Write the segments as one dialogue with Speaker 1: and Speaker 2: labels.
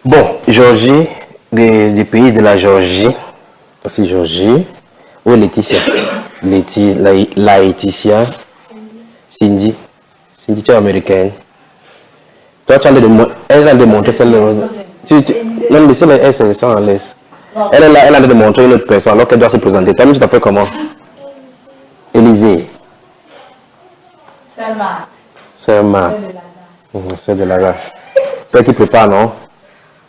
Speaker 1: Bon, Georgie, du pays de la Géorgie, aussi Georgie, ou Laetitia, Laetitia, Cindy, Cindy, tu es américaine. Toi, tu as elle a démontré celle-là. Non, mais celle-là, elle se sent à l'aise. Elle est là, elle a démontré une autre personne alors qu'elle doit se présenter. Toi, tu t'appelles comment? Élisée.
Speaker 2: Sœur Marthe.
Speaker 1: Sœur Marthe. Sœur de Lara. Celle qui prépare, non?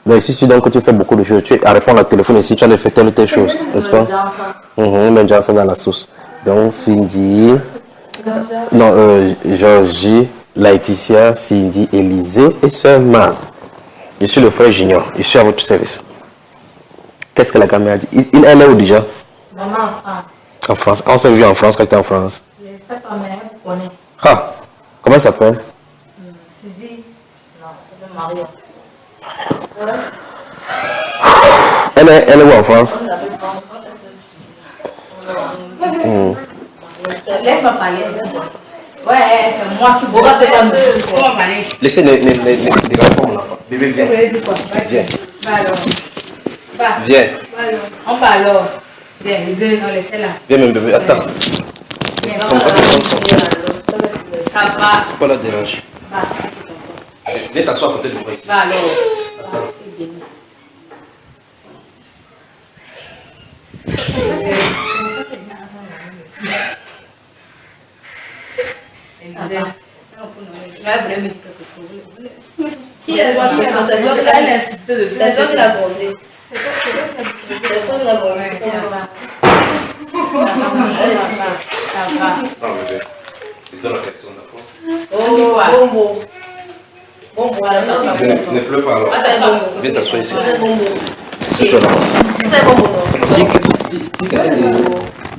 Speaker 1: Donc ici, donc, tu fais beaucoup de choses. Tu as répondre au téléphone ici, tu as fait telle ou telle chose, n'est-ce pas? Même déjà ça dans la sauce. Donc Cindy, non, Georgie, Laetitia, Cindy, Élisée et Sœur Marthe. Je suis le frère Junior, je suis à votre service. Qu'est-ce que la caméra dit? Elle est où déjà?
Speaker 2: Maman en France.
Speaker 1: En France. On s'est vu en France quand tu étais en France.
Speaker 2: Je ne sais pas, mais vous connaissez.
Speaker 1: Ah, comment ça s'appelle?
Speaker 2: Suzy. Non, ça s'appelle Marion.
Speaker 1: Elle est où en France?
Speaker 2: Laisse-moi parler. Ouais, c'est moi qui vous parler.
Speaker 1: Laissez les pas mon enfant. Bébé, viens. Viens.
Speaker 2: Va alors. Va.
Speaker 1: Viens.
Speaker 2: On va alors. Viens, laissez là.
Speaker 1: Viens, mon bébé, attends.
Speaker 2: Ça va.
Speaker 1: Pourquoi la dérange?
Speaker 2: Va.
Speaker 1: Viens t'asseoir à côté de moi ici.
Speaker 2: Va alors.
Speaker 1: Attends.
Speaker 2: Qui est là? Elle a insisté de ça. C'est toi qui l'as volé. C'est toi qui l'as volé. Ça va.
Speaker 1: Non, bébé. C'est dans la personne, d'accord?
Speaker 2: Oh, bon. Bon, voilà.
Speaker 1: Ne pleure pas alors. Viens t'asseoir ici.
Speaker 2: C'est
Speaker 1: toi là.
Speaker 2: C'est bon, bon.
Speaker 1: Si quelqu'un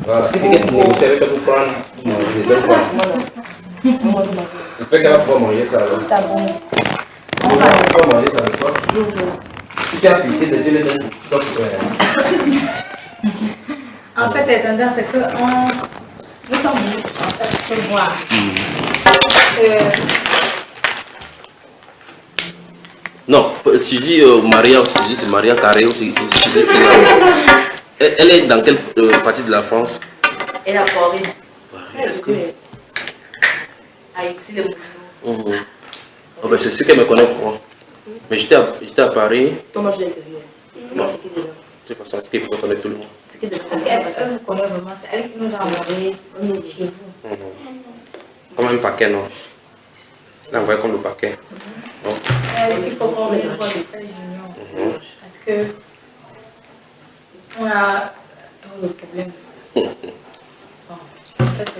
Speaker 1: voilà, si quelqu'un négocie avec toi pour prendre, non, je ne donne pas. J'espère qu'elle va pouvoir manger ça alors.
Speaker 2: T'as bon.
Speaker 1: Elle va pouvoir manger ça avec toi. Si tu as pitié de Dieu, le donne pour toi.
Speaker 2: En fait, la tendance, c'est que nous sommes venus en fait se voir.
Speaker 1: Non, Suzy, Maria, Suzy, c'est Maria Carré aussi. Elle est dans quelle partie de la France?
Speaker 2: Elle a Paris.
Speaker 1: Est-ce que...
Speaker 2: Ah, ici, le
Speaker 1: Oh, ben, c'est ce qu'elle me connaît pour moi. Mais j'étais à Paris.
Speaker 2: Toi, moi, je l'ai interviewé. Moi, c'est qui déjà?
Speaker 1: De toute façon, est-ce qu'il faut connaître tout le monde?
Speaker 2: C'est qui déjà? Parce qu'elle vous connaît vraiment. C'est elle qui nous a envoyé chez vous.
Speaker 1: Comme un paquet, non? Là, on voit comme le paquet.
Speaker 2: Il faut qu'on les envoie les frères juniors. Parce que on a trop de problèmes. Bon, peut-être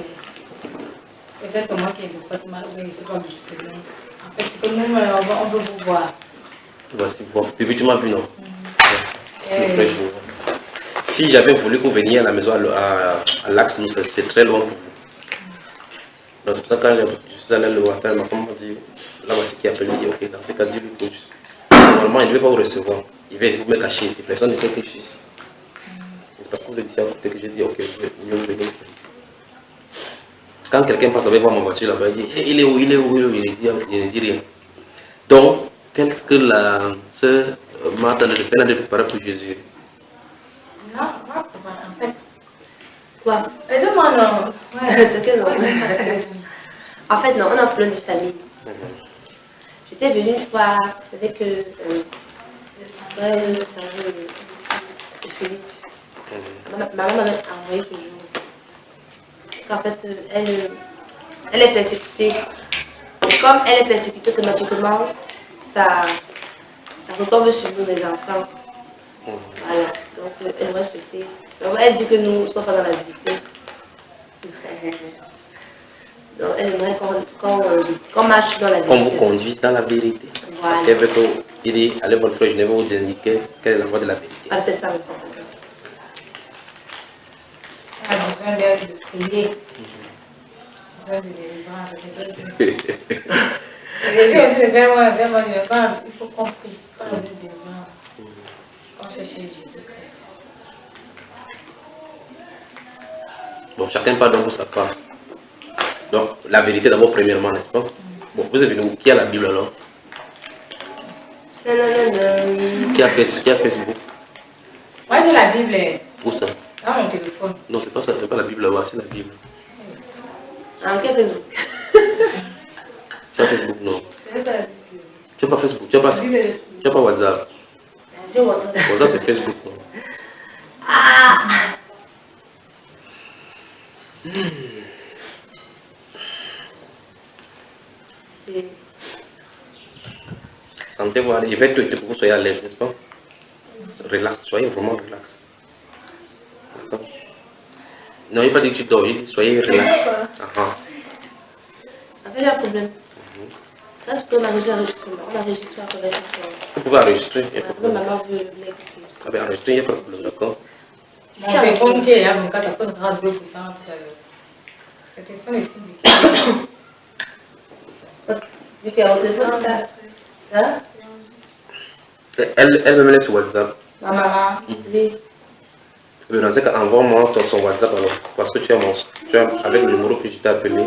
Speaker 2: c'est moi qui ai le fait mal, mais je ne sais pas le problème. En fait, c'est que nous, on veut vous voir.
Speaker 1: Voici, bon. Depuis, tu m'as vu, non? Merci. Si j'avais voulu qu'on vienne à la maison à l'Axe, c'est très loin pour vous. Donc, c'est pour ça que quand je suis allé le matin, ma femme m'a dit, là, voici qui appelle, il dit, ok, dans ce cas, dis-lui que normalement, il ne devait pas vous recevoir. Il va essayer de me cacher ici. Personne ne sait que je suis ici. C'est parce que vous êtes ici à côté que j'ai dit, ok, je vais venir ici. Quand quelqu'un passe avec moi ma voiture là-bas, il dit, hey, il est où, il est où, il ne dit rien. Donc, qu'est-ce que la sœur Marthe a de préparer pour Jésus?
Speaker 2: Non, en fait. Quoi? Demande non. Ouais, c'est que non. En fait, non, on a un problème de famille. J'étais venue une fois avec le salon de Philippe. Ma maman m'avait envoyé ce jour. Parce qu'en fait, elle est persécutée. Et comme elle est persécutée automatiquement, ça retombe sur nous, les enfants. Voilà. Donc, elle va souhaiter. Donc, elle dit que nous ne sommes pas dans la vérité. Donc, elle aimerait qu'on marche dans la vérité.
Speaker 1: Qu'on vous conduise dans la vérité.
Speaker 2: Voilà.
Speaker 1: Parce qu'elle veut qu'il dit, allez, votre frère, je vais vous indiquer quelle est la voie de la vérité.
Speaker 2: Ah, c'est ça, elle a besoin de prier. Besoin de délivrance. J'ai dit aussi, il faut qu'on prie. Pas de délivrance. On cherche Jésus-Christ.
Speaker 1: Bon, chacun parle donc pour sa part. Donc, la vérité d'abord, premièrement, n'est-ce pas? Bon, vous êtes venu, qui a la Bible alors?
Speaker 2: Non, non, non, non.
Speaker 1: Qui a Facebook?
Speaker 3: Moi j'ai la Bible
Speaker 1: Où ça?
Speaker 3: dans mon téléphone.
Speaker 1: Non, c'est pas ça, c'est pas la Bible là-bas, c'est la Bible.
Speaker 2: Ah, qui a Facebook?
Speaker 1: Tu as Facebook? Non. Tu n'as pas Facebook, tu n'as pas WhatsApp.
Speaker 2: J'ai WhatsApp.
Speaker 1: WhatsApp c'est Facebook. Non?
Speaker 2: Ah!
Speaker 1: Sentez-vous, je vais tout pour que vous soyez à l'aise, n'est-ce pas? Relax, soyez vraiment relax. D'accord? Non, il n'y a pas dit que tu dors, il dit soyez relax.
Speaker 2: Avec le problème. Ça, c'est parce qu'on a enregistrement. On a enregistré la conversation.
Speaker 1: Vous pouvez enregistrer.
Speaker 2: Maman veut l'écouter.
Speaker 1: Ah ben enregistrer, il n'y a pas de problème, d'accord?
Speaker 3: Mon téléphone qui est là, mon cas, ça peut sera 2% tout à l'heure. Le téléphone est sur
Speaker 2: Vu qu'elle a au téléphone, ça. Hein?
Speaker 1: Elle me met sur WhatsApp.
Speaker 3: Maman.
Speaker 2: Oui.
Speaker 1: Dans ce cas, envoie-moi son WhatsApp alors. Parce que tu as avec le numéro que je t'ai appelé,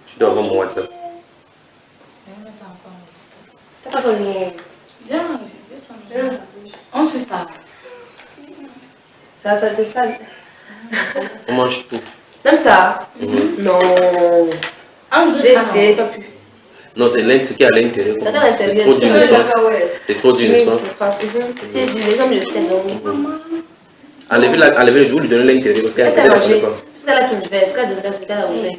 Speaker 1: tu dois avoir mon WhatsApp.
Speaker 2: T'as pas ton numéro?
Speaker 3: Bien, on suit ça.
Speaker 2: Ça, c'est ça.
Speaker 1: On mange tout.
Speaker 2: Même ça? Non. J'essaie, pas plus.
Speaker 1: Non, c'est qui est à l'intérieur.
Speaker 2: C'est à l'intérieur.
Speaker 1: C'est trop dur, n'est-ce pas? C'est trop dur, n'est-ce pas?
Speaker 2: C'est dur, comme je sais, donc.
Speaker 1: Enlevez le jour, lui donner l'intérieur parce qu'elle
Speaker 2: Elle
Speaker 1: ne
Speaker 2: sait
Speaker 1: connaît
Speaker 2: manger.
Speaker 1: pas.
Speaker 2: Parce qu'elle a tout fait, parce qu'elle a fait, qu'elle a ouvert.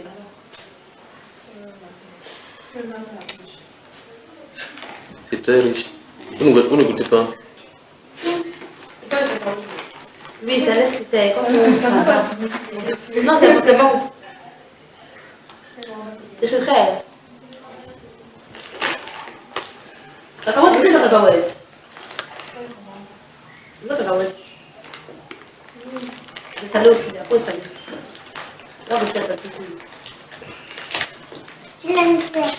Speaker 1: C'est très riche. Vous ne goûtez pas?
Speaker 2: Oui, c'est comme non, c'est bon. C'est secret. Comment tu fais ça, cacahuète? C'est ça, cacahuète. C'est salé aussi, après salé. Là, vous faites un petit peu.
Speaker 4: Tu l'aimes faire.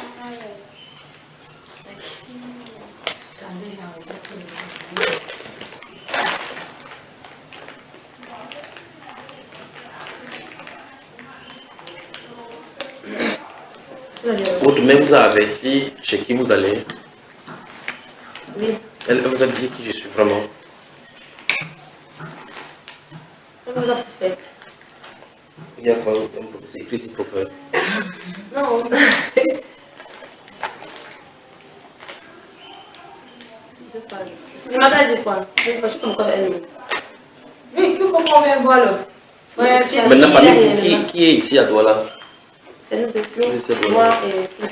Speaker 1: Votre mère vous a averti chez qui vous allez?
Speaker 2: Oui.
Speaker 1: Elle vous a dit qui je suis vraiment?
Speaker 2: Elle vous a fait.
Speaker 1: Il y a quoi? C'est écrit ici prophète.
Speaker 2: Non. Je sais pas. C'est ma tête, quoi. Je sais pas, je sais pas pourquoi elle.
Speaker 3: Oui, il faut qu'on vienne voir le.
Speaker 1: Maintenant, parmi vous, qui est ici à Douala?
Speaker 2: C'est nous deux,
Speaker 1: Oui,
Speaker 2: moi et si.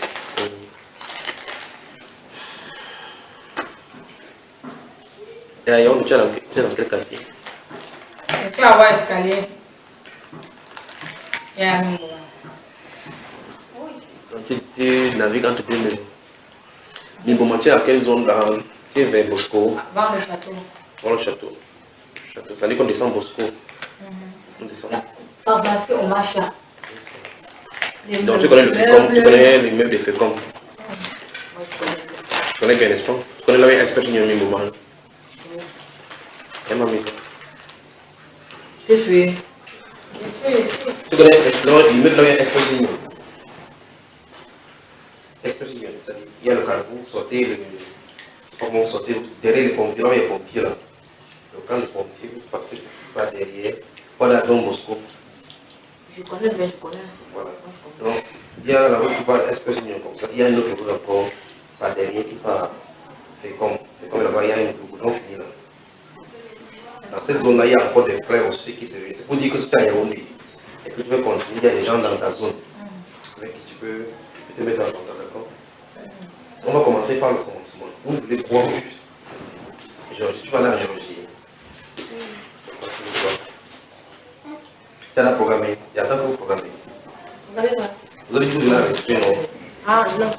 Speaker 1: Et ailleurs, tu es dans quel quartier?
Speaker 3: Est-ce qu'il y a un escalier? Il y a un numéro.
Speaker 1: Tu navigues entre deux maisons. Nimbouma, tu es à quelle zone dans... Tu es vers Bosco?
Speaker 3: Avant le château.
Speaker 1: Dans le château. Ça dit qu'on descend Bosco. On descend.
Speaker 3: Pharmacie au Macha.
Speaker 1: Donc tu connais le FECOM, tu connais l'immeuble de FECOM. Tu connais bien, n'est-ce pas? Tu connais là où il y a un expert qui est Nimbouma. Et ma maison.
Speaker 3: Je suis.
Speaker 1: Tu connais l'immeuble là où il y a un expert qui est Expression, c'est-à-dire, il y a le carrefour, sortez le. C'est pas comment sortir, derrière les pompiers, là, il y a les pompiers là. Donc, quand les pompiers, vous passez par derrière, voilà, dans Moscou.
Speaker 2: Je connais, mais je connais.
Speaker 1: Voilà. Donc, il y a la route qui va expression comme ça. Il y a une autre route encore par derrière qui va. C'est comme là-bas, il y a une goudron fini là. Dans cette zone-là, il y a encore des frères aussi qui se. C'est pour dire que si tu as Yaoundé et que tu veux continuer, il y a des gens dans ta zone avec qui tu peux te mettre en contact, d'accord? On va commencer par le commencement. Vous voulez voir juste. Géorgie, tu vas aller en Géorgie. Tu as la programmée. Il y a tant que vous programmez. Vous avez tout donné à l'esprit, non?
Speaker 2: Ah, non.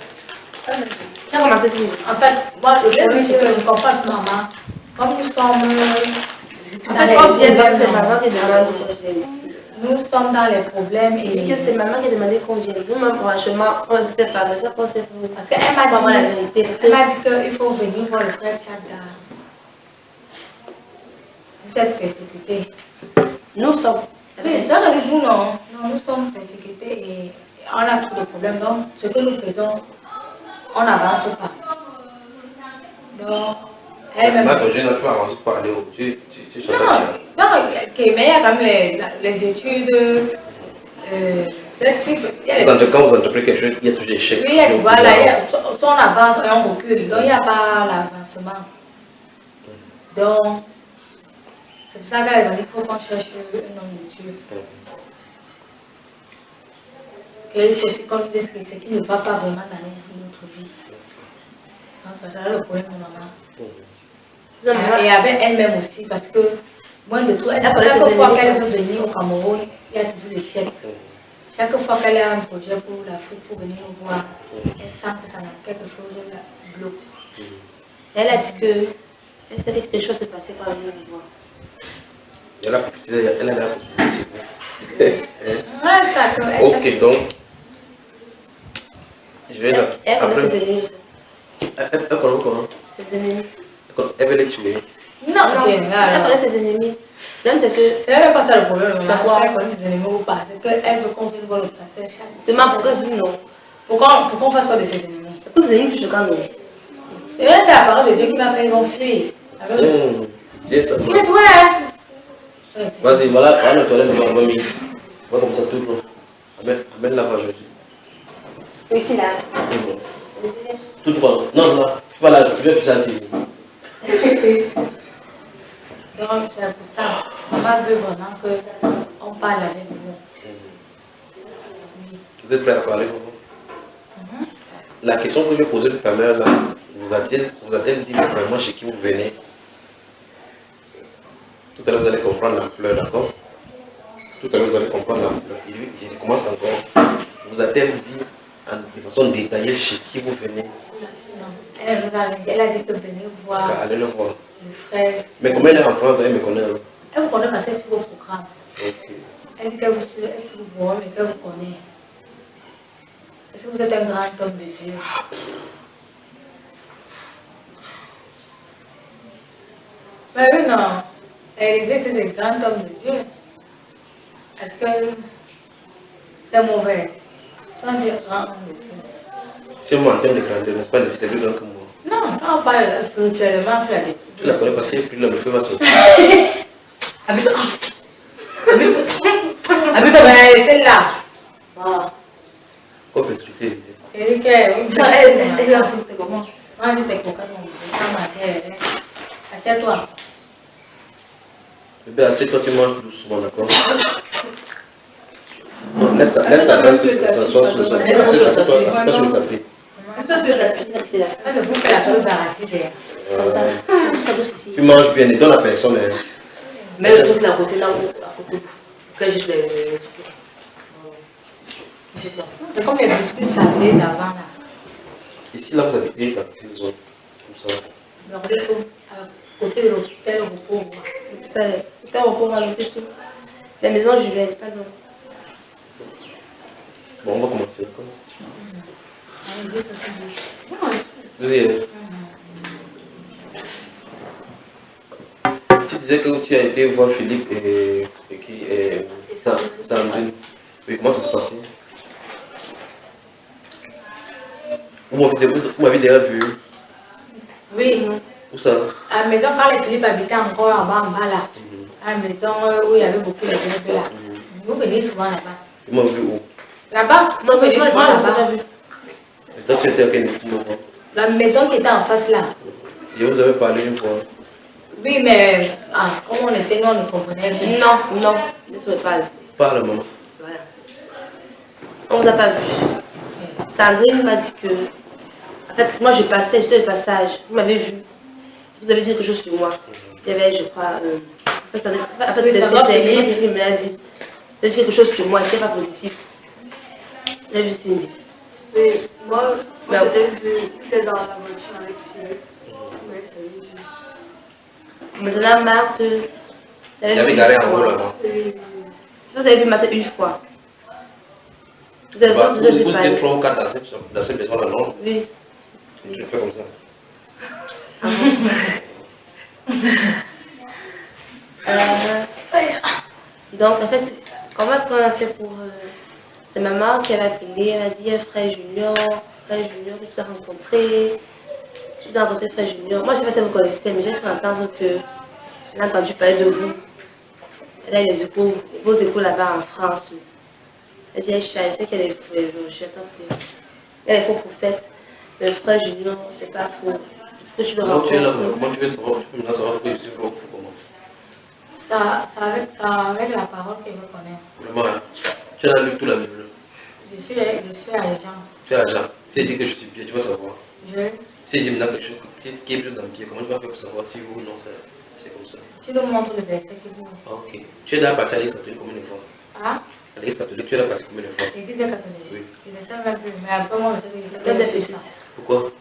Speaker 2: Tu as commencé ici.
Speaker 3: En fait, moi, le problème, c'est que je ne comprends pas maman. Comme nous sommes.
Speaker 2: En fait, quand vient, c'est maman qui demande qu'on vienne ici.
Speaker 3: Nous sommes dans les problèmes
Speaker 2: Je dis que
Speaker 3: et.
Speaker 2: c'est maman qui a demandé qu'on vienne. Nous-mêmes, franchement, on ne sait pas, mais ça, on sait pour.
Speaker 3: Parce qu'elle m'a
Speaker 2: Vraiment la
Speaker 3: dit.
Speaker 2: vérité. Parce
Speaker 3: Elle
Speaker 2: que
Speaker 3: m'a dit qu'il faut venir voir le frère Tchada. Vous êtes persécutés.
Speaker 2: nous sommes.
Speaker 3: Oui, ça veut dire vous, non. Non, nous sommes persécutés et on a trop de problèmes. Donc, ce que nous faisons, on n'avance pas. Donc, elle-même.
Speaker 1: Là, ton jeune, tu vas avancer pour aller au. Tu
Speaker 3: non, ok, mais il y a quand même les études.
Speaker 1: Quand vous entreprenez quelque chose, il y a toujours des chèques.
Speaker 3: Oui, tu vois, là, son avance et on recule. Donc, il n'y a pas l'avancement. Donc, c'est pour ça qu'elle va dire qu'il faut qu'on cherche un homme de Dieu. Et il faut aussi qu'on dise que ce qui ne va pas vraiment dans notre vie. Donc, ça, c'est le problème de maman. Et avec elle-même aussi, parce que, moins de tout, chaque fois qu'elle veut venir au Cameroun, il y a toujours les chèques. Chaque fois qu'elle a un projet pour l'Afrique, pour venir nous voir, elle sent que ça n'a quelque chose qui bloque.
Speaker 2: Elle a dit que elle savait que quelque chose se passait quand elle venait nous voir.
Speaker 1: Elle a prophétisé, elle a prophétisé sur vous. Ok, donc, je vais là.
Speaker 2: Elle connaît ses ennemis aussi.
Speaker 1: Elle connaît comment?
Speaker 2: Ses ennemis.
Speaker 1: Elle veut les tuer.
Speaker 3: Non,
Speaker 2: elle connaît ses ennemis. Même c'est que.
Speaker 3: C'est même pas ça le problème. Elle connaît ses ennemis ou pas. C'est qu'elle veut qu'on vienne voir le pasteur chaque.
Speaker 2: Demain, pourquoi non?
Speaker 3: Pour qu'on fasse quoi de ses ennemis?
Speaker 2: Pour ses ennemis, je quand même.
Speaker 3: C'est vrai que la parole de Dieu qui m'a fait, ils vont fuir.
Speaker 1: Bien ça.
Speaker 3: Il est vrai.
Speaker 1: Vas-y, voilà le toilette de ma mamie. Va comme ça tout le monde. Amène la page aujourd'hui.
Speaker 2: Oui, c'est là.
Speaker 1: Tout le monde. Non, non, tu vas là, tu vas pisser à cuisine.
Speaker 3: Donc, c'est pour ça. Maman veut vraiment qu'on parle avec vous.
Speaker 1: Vous êtes prêts à parler pour vous? La question que je vais poser tout à l'heure, là, vous a-t-elle dit vraiment chez qui vous venez? Tout à l'heure, vous allez comprendre l'ampleur, d'accord? Tout à l'heure, vous allez comprendre l'ampleur. Je commence encore. Vous a-t-elle dit de façon détaillée chez qui vous venez?
Speaker 3: Non. Elle a dit que venez voir.
Speaker 1: Allez le voir.
Speaker 3: Le frère.
Speaker 1: Mais comment elle est en France, elle me connaît.
Speaker 3: Elle vous connaît parce qu'elle suit vos programmes.
Speaker 1: Ok.
Speaker 3: Elle dit qu'elle vous suit, elle suit vos programmes et qu'elle vous connaît. Est-ce que vous êtes un grand homme de Dieu? Mais oui, non. Élisée était des grands hommes de Dieu. Est-ce que c'est mauvais? Sans dire grand homme de Dieu.
Speaker 1: Si moi en termes de grandeur, n'est-ce pas, c'est plus grand que moi?
Speaker 3: Non, quand on parle spirituellement, tu l'as dit.
Speaker 1: Tu la connais parce que plus là, le feu va sortir.
Speaker 3: Habite, celle-là. Voilà.
Speaker 1: Quoi peut expliquer, Élisée?
Speaker 3: Elle dit qu'elle a tout, c'est comment? Moi, je t'ai coquette, assieds-toi.
Speaker 1: Bébé, assieds-toi, tu manges doucement, d'accord? Non, laisse ta main s'asseoir sur le tapis. Assieds-toi sur le tapis.
Speaker 3: C'est vous qui la seule barrage.
Speaker 2: Comme ça.
Speaker 1: Tu manges bien et donne la personne.
Speaker 2: Même le truc là à côté, là, à côté. Que juste les
Speaker 3: C'est comme les biscuits salés d'avant là.
Speaker 1: Ici, là, vous avez dit quelque chose. Comme ça.
Speaker 3: Le réseau, à côté de l'hôtel repos.
Speaker 2: L'hôtel repos, on va le faire. La maison Julienne, pas loin.
Speaker 1: Bon, on va commencer, d'accord? Vous y allez. Tu disais que tu as été voir Philippe et Sandrine. Oui, comment ça se passait? Vous m'avez déjà vu?
Speaker 3: Oui.
Speaker 1: Où ça?
Speaker 3: À la maison, quand les Philippe habitaient encore en bas là. À la maison où il y avait beaucoup de gens là. Vous venez souvent là-bas.
Speaker 1: Vous m'avez vu où?
Speaker 3: Là-bas, vous venez souvent là-bas.
Speaker 1: Donc tu étais à quel moment?
Speaker 3: La maison qui était en face là.
Speaker 1: Je vous avais parlé une fois.
Speaker 3: Oui, mais comme on était, nous, on ne comprenait rien.
Speaker 2: Non, ne se pas.
Speaker 1: Parle, maman.
Speaker 2: Voilà. On ne vous a pas vu. Sandrine m'a dit que. En fait, moi je passais, j'étais de passage. Vous m'avez vu. Vous avez dit quelque chose sur moi. Il y avait, je crois. En fait, c'est elle qui me l'a dit. Vous avez dit quelque chose sur moi, c'était pas positif. J'ai vu Cindy.
Speaker 4: Oui, moi j'étais vu, j'étais dans la voiture avec Philippe. Oui, c'est lui.
Speaker 2: Maintenant, Marthe.
Speaker 1: Il y avait garé en haut là-bas.
Speaker 4: Oui.
Speaker 2: Si vous avez vu Marthe une fois. Vous avez
Speaker 1: Vous
Speaker 2: vu, je
Speaker 1: étiez 3 ou 4 dans cette maison-là, non?
Speaker 2: Oui.
Speaker 1: Tu le fais comme ça.
Speaker 2: Donc, en fait, comment est-ce qu'on a fait pour. C'est maman qui avait appelé, elle m'a dit frère Junior, que tu as rencontré. Je dois rencontrer frère Junior. Moi, je ne sais pas si vous connaissez, mais j'ai cru entendre qu'elle a entendu parler de vous. Elle a les échos, vos échos là-bas en France. Elle dit, je sais qu'elle est elle est faux prophète. Mais le frère Junior, c'est pas faux. Que tu le rencontres.
Speaker 1: Comment tu veux savoir? Tu peux maintenant savoir que je suis faux comment?
Speaker 3: Ça avec la parole qu'elle me connaît.
Speaker 1: Vraiment, hein? Tu as lu toute la Bible?
Speaker 3: Je suis agent.
Speaker 1: Tu es agent. Si elle dit que je suis pied, tu vas savoir. Si elle dit maintenant quelque chose qui est plus dans le pied, comment tu vas faire pour savoir si oui ou non c'est comme ça?
Speaker 3: Tu nous montres le verset que vous.
Speaker 1: Ok. Tu es dans la partie à l'église catholique combien de fois?
Speaker 3: Ah?
Speaker 1: À l'église catholique, tu es dans la partie combien de fois?
Speaker 3: L'église catholique?
Speaker 1: Oui.
Speaker 3: Je ne sais même plus, mais après moi, je sais que
Speaker 1: Pourquoi?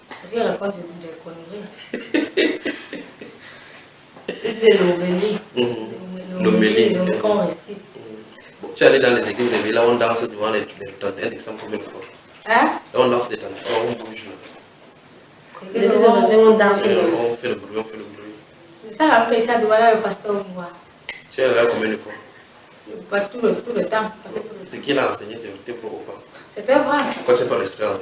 Speaker 3: Parce qu'il raconte des conneries. Il dit l'homélie. Le qu'on récite.
Speaker 1: Bon, tu es allé dans les églises de là, on danse devant les tentes. Un exemple combien de fois?
Speaker 3: Hein?
Speaker 1: Là, on danse des tentes. On bouge là.
Speaker 2: Les églises on danse.
Speaker 1: On fait le bruit,
Speaker 3: C'est ça, après ça, doit aller le pasteur au moi.
Speaker 1: Tu es là combien de fois?
Speaker 3: Pas tout le temps.
Speaker 1: Ce qu'il a enseigné, c'est pour pas.
Speaker 3: C'était vrai.
Speaker 1: Pourquoi tu n'es pas resté là?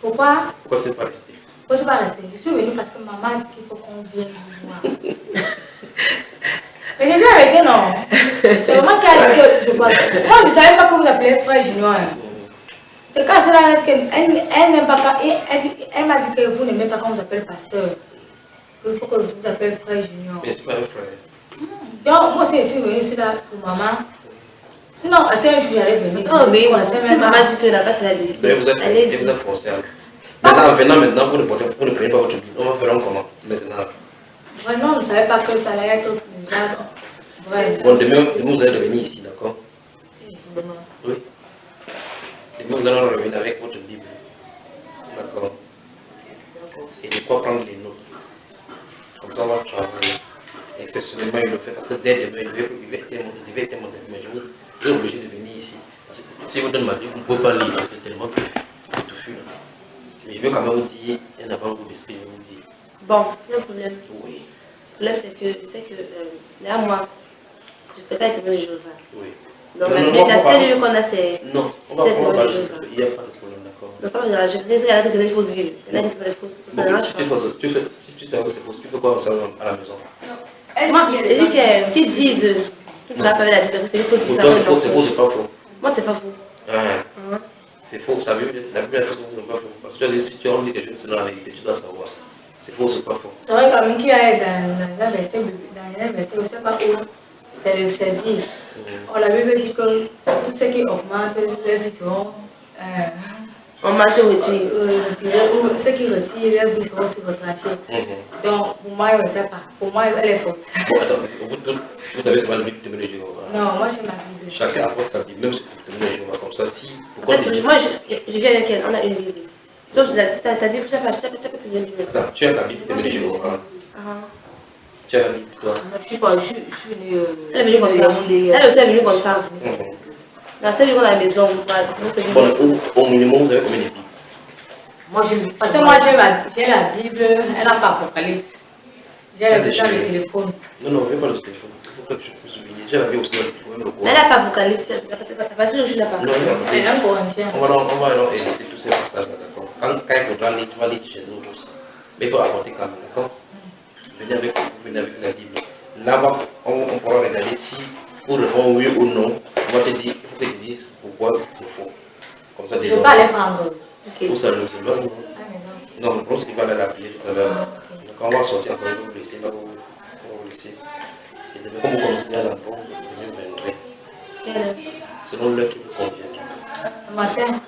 Speaker 3: Pourquoi?
Speaker 1: Pourquoi tu n'es pas resté?
Speaker 3: Pourquoi je ne suis pas restée? Je suis venue parce que maman a dit qu'il faut qu'on vienne nous voir. Mais j'ai dit arrêtez, non. C'est vraiment qu'elle a dit que je passe. Moi, je ne savais pas que vous appelez frère Junior. C'est quand c'est là qu'elle n'aime pas. Elle m'a dit que vous n'aimez pas quand vous appelez pasteur. Il faut que vous appelez frère Junior.
Speaker 1: Mais c'est pas un frère.
Speaker 3: Donc, moi, je suis venue ici là pour maman. Sinon, c'est un jour, j'allais venir.
Speaker 2: Oh, mais maman dit que là-bas, c'est la vérité.
Speaker 1: Mais vous êtes forcé. Maintenant, vous ne prenez pas votre Bible. On va faire un comment maintenant?
Speaker 3: Vraiment, on ne savait pas que ça allait être déjà vrai.
Speaker 1: Bon, demain, vous allez revenir ici, d'accord? Oui. Demain, vous allez revenir avec votre Bible. D'accord? Et de quoi prendre les notes? Comme ça, on va travailler. Exceptionnellement, il le fait parce que dès demain, il va être monté. Mais je suis obligé de venir ici. Parce que si vous donnez ma Bible, vous ne pouvez pas lire. C'est tellement touffu. Mais je veux quand même vous dire un avant-goût d'esprit, je vous dis.
Speaker 2: Bon, il y a un problème.
Speaker 1: Oui.
Speaker 2: Le problème, c'est que là, moi, je fais ça avec le Jéhovah.
Speaker 1: Oui.
Speaker 2: Donc, la seule vie qu'on a, c'est.
Speaker 1: Non, on va parler de ça. Il n'y a pas de problème, d'accord.
Speaker 2: Donc, ça, je vais dire que c'est des fausses vies. Il y a des fausses.
Speaker 1: Si tu sais que c'est faux, tu fais quoi ça à la maison?
Speaker 2: Moi, je dis qu'ils disent, qu'ils ne rappellent la Bible, c'est des fausses vies.
Speaker 1: Pour toi, c'est faux, c'est pas faux.
Speaker 2: Moi, c'est pas faux.
Speaker 1: C'est faux, ça veut dire la première chose que pas faux. Parce que si tu as dit quelque chose, c'est dans la vérité, tu dois savoir. C'est faux, c'est pas faux.
Speaker 3: C'est vrai quand même qu'il y a dans un verset, je ne sais pas où, c'est le servir. La Bible dit que tout ce qui augmente, les vies seront
Speaker 2: On m'a retiré.
Speaker 3: ou ceux qui retirent, les vies seront sur votre rachis. Donc, pour moi, je ne sais pas. Pour moi, elle est fausse.
Speaker 1: Vous savez, c'est pas le but de témoigner de Jéhovah.
Speaker 3: Non, moi, j'ai ma Bible.
Speaker 1: Chacun apporte sa Bible, même si tu témoignes de Jéhovah. Comme ça, si.
Speaker 2: Moi, je viens avec elle, on a une Bible. Sauf ta Bible, tu n'as pas plus de Bible.
Speaker 1: Attends, tu as ta Bible, témoigner de Jéhovah. Tu as la Bible, toi.
Speaker 3: Je suis venue.
Speaker 2: Elle est venue comme ça. Elle aussi est venue comme ça. La seule vie à la maison,
Speaker 1: Bon, au minimum, vous avez combien de Bibles?
Speaker 3: Moi, parce que moi, j'ai la Bible, elle n'a pas Apocalypse. J'ai la Bible dans le téléphone.
Speaker 1: Non, je n'ai pas le téléphone. Il faut que je puisse souligner. J'ai la Bible aussi dans le téléphone.
Speaker 2: Elle n'a pas Apocalypse. Parce que je ne l'ai pas.
Speaker 1: Non,
Speaker 3: Elle a un Corinthien.
Speaker 1: On va alors éviter tous ces passages, d'accord? Quand il faudra lire, tu vas lire chez nous aussi. Mais il faut apporter quand même, d'accord? Venez avec la Bible. Là-bas, on pourra regarder si, pour répondre oui ou non, on va te dire, il faut que tu dises pourquoi c'est faux. Comme ça,
Speaker 3: Je
Speaker 1: déjà.
Speaker 3: ne vais pas les prendre.
Speaker 1: Où ça, le c'est bon? Non, je pense qu'il va aller l'appeler tout à l'heure. Quand on va sortir ensemble, vous laissez là où vous laissez. Et demain, comme vous commencez à l'emploi, vous venez selon l'heure qui vous convient.
Speaker 3: Le matin.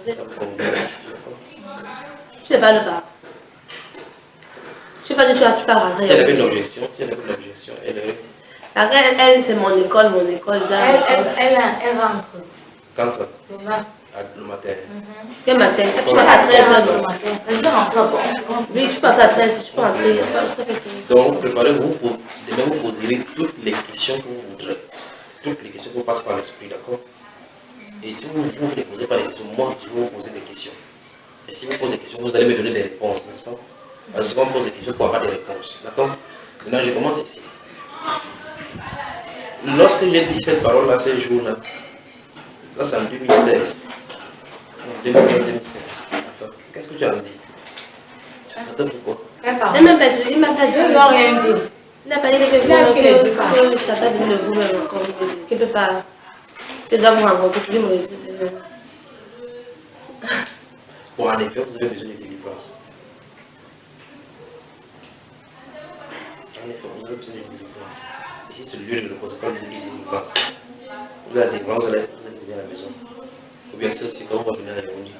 Speaker 1: Ça vous convient.
Speaker 2: Je ne parle pas. Je ne sais pas si tu vas rentrer.
Speaker 1: Si elle avait une objection, elle aurait dit.
Speaker 2: Elle, c'est mon école.
Speaker 3: Elle rentre.
Speaker 1: Quand ça?
Speaker 3: Demain.
Speaker 1: Le matin.
Speaker 2: Quel matin? Tu vas à 13h.
Speaker 3: Le matin. Elle peut rentrer.
Speaker 2: Oui, tu pars à 13h. Tu peux rentrer.
Speaker 1: Donc, préparez-vous pour. Demain, vous poserez toutes les questions que vous voudrez. Toutes les questions qui vous passent par l'esprit, d'accord? Et si vous ne les posez pas des questions, moi, je vais vous poser des questions. Et si vous posez des questions, vous allez me donner des réponses, n'est-ce pas? Parce qu'on pose des questions pour avoir des réponses, d'accord? Maintenant, je commence ici. Lorsque j'ai dit cette parole-là, ces jours-là, là, c'est en 2016. En 2016. Enfin, qu'est-ce que tu as dit? Ça donne pourquoi?
Speaker 2: Il m'a pas dit. Il m'a pas dit.
Speaker 3: Ils n'ont rien dit.
Speaker 2: Il n'a pas dit que ça t'a venu de vous-même comme Moïse. Qu'il ne peut pas. Tu dois vous rencontrer plus Moïse.
Speaker 1: Bon, en effet, vous avez besoin de délivrance. En effet, vous avez besoin de délivrance. Ici, ce lieu ne repose pas de délivrance. Vous avez la délivrance, vous allez venir à la maison. Ou bien c'est quand on va venir à la réunion.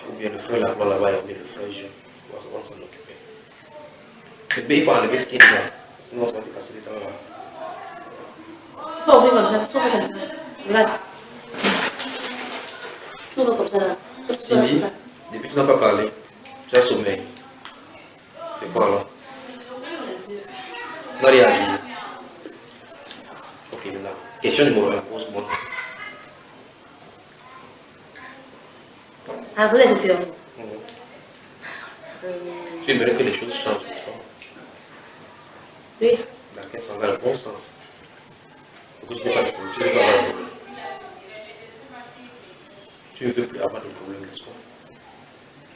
Speaker 1: Ou bien le frère là-bas, ou bien le frère Jean. On va s'en occuper. Mais il faut enlever ce qui est dedans. Sinon, ça va te casser les dents là.
Speaker 2: Tu peux ouvrir comme ça, tu ouvres comme ça. Regarde. Tu ouvres comme ça là.
Speaker 1: Cindy, depuis que tu n'as pas parlé, tu as sommeil. C'est quoi là? Tu n'as rien à dire. Ok, maintenant. Question numéro 1, pose-moi.
Speaker 2: Ah, vous êtes sûr.
Speaker 1: Tu aimerais que les choses changent, n'est-ce pas?
Speaker 2: Oui.
Speaker 1: Dans quel sens? Dans le bon sens. Pourquoi tu n'es pas de problème? Tu ne veux pas avoir de problème. Tu ne veux plus avoir de problème, n'est-ce pas?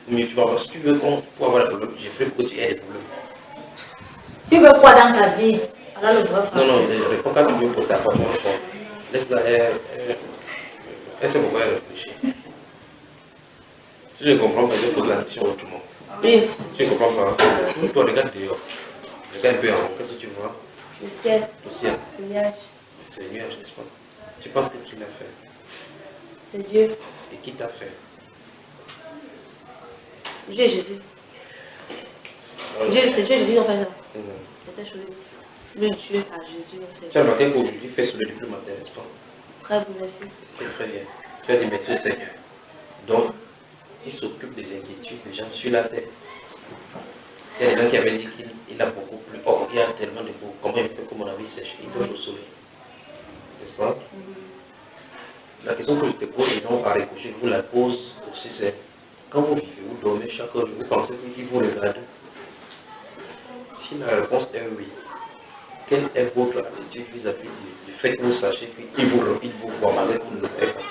Speaker 1: Mais tu vas voir, si tu veux qu'on puisse avoir des problèmes, j'ai peur que tu aies des problèmes.
Speaker 3: Tu veux quoi dans ta vie? Alors le vrai français.
Speaker 1: Non, je réponds quand tu veux pour ta femme. Laisse-la, elle sait pourquoi elle réfléchit. Si je comprends pas, je pose la question autrement.
Speaker 2: Oui.
Speaker 1: Si je comprends pas, toi regarde dehors. Regarde un peu en haut, qu'est-ce que tu vois?
Speaker 2: Le ciel.
Speaker 1: Le ciel.
Speaker 2: Le nuage.
Speaker 1: C'est le nuage, n'est-ce pas? Tu penses que qui l'a fait?
Speaker 2: C'est Dieu.
Speaker 1: Et qui t'a fait?
Speaker 2: Dieu et Jésus. Dieu, c'est Dieu et Jésus en fait ça. C'est chose. Le Dieu à Jésus en fait.
Speaker 1: Tu as remarqué qu'aujourd'hui, fait sur le début matin, n'est-ce pas?
Speaker 2: Très bien, merci.
Speaker 1: C'est très bien. Tu as dit merci au Seigneur. Donc, il s'occupe des inquiétudes des gens sur la terre. Il y a des gens qui avaient dit qu'il a beaucoup plus. Or, il y a tellement de beaux. Comment il peut, comme on a vu, sèche? Il donne au soleil. N'est-ce pas? La question que je te pose, et donc à ricochet, je vous la pose aussi, c'est quand vous vivez, vous dormez chaque jour, vous pensez qu'il vous regarde? Si la réponse est oui, quelle est votre attitude vis-à-vis du fait que vous sachiez qu'il vous voit malgré que vous ne le faites pas?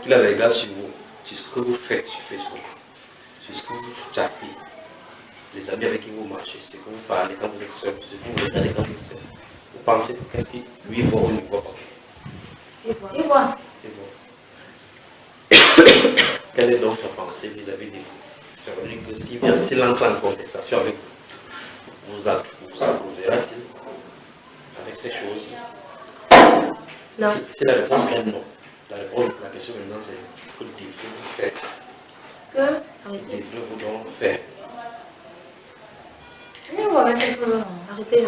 Speaker 1: Qu'il a le regard sur vous, sur ce que vous faites sur Facebook, sur ce que vous chattez, les amis avec qui vous marchez, ce que vous parlez quand vous êtes seul, ce que vous regardez quand vous êtes seul. Vous pensez que qu'est-ce qu'il lui voit ou ne voit pas?
Speaker 3: Il voit.
Speaker 1: Quelle est donc sa pensée vis-à-vis de vous? Ça veut dire que s'il entre en contestation avec vous, vous approuvera-t-il avec ces choses?
Speaker 2: Non.
Speaker 1: Si la réponse est non, la question maintenant c'est que devez-vous faire?
Speaker 2: Que
Speaker 1: Devez-vous donc faire?
Speaker 3: Il voit avec cette chose.
Speaker 2: Arrêtez.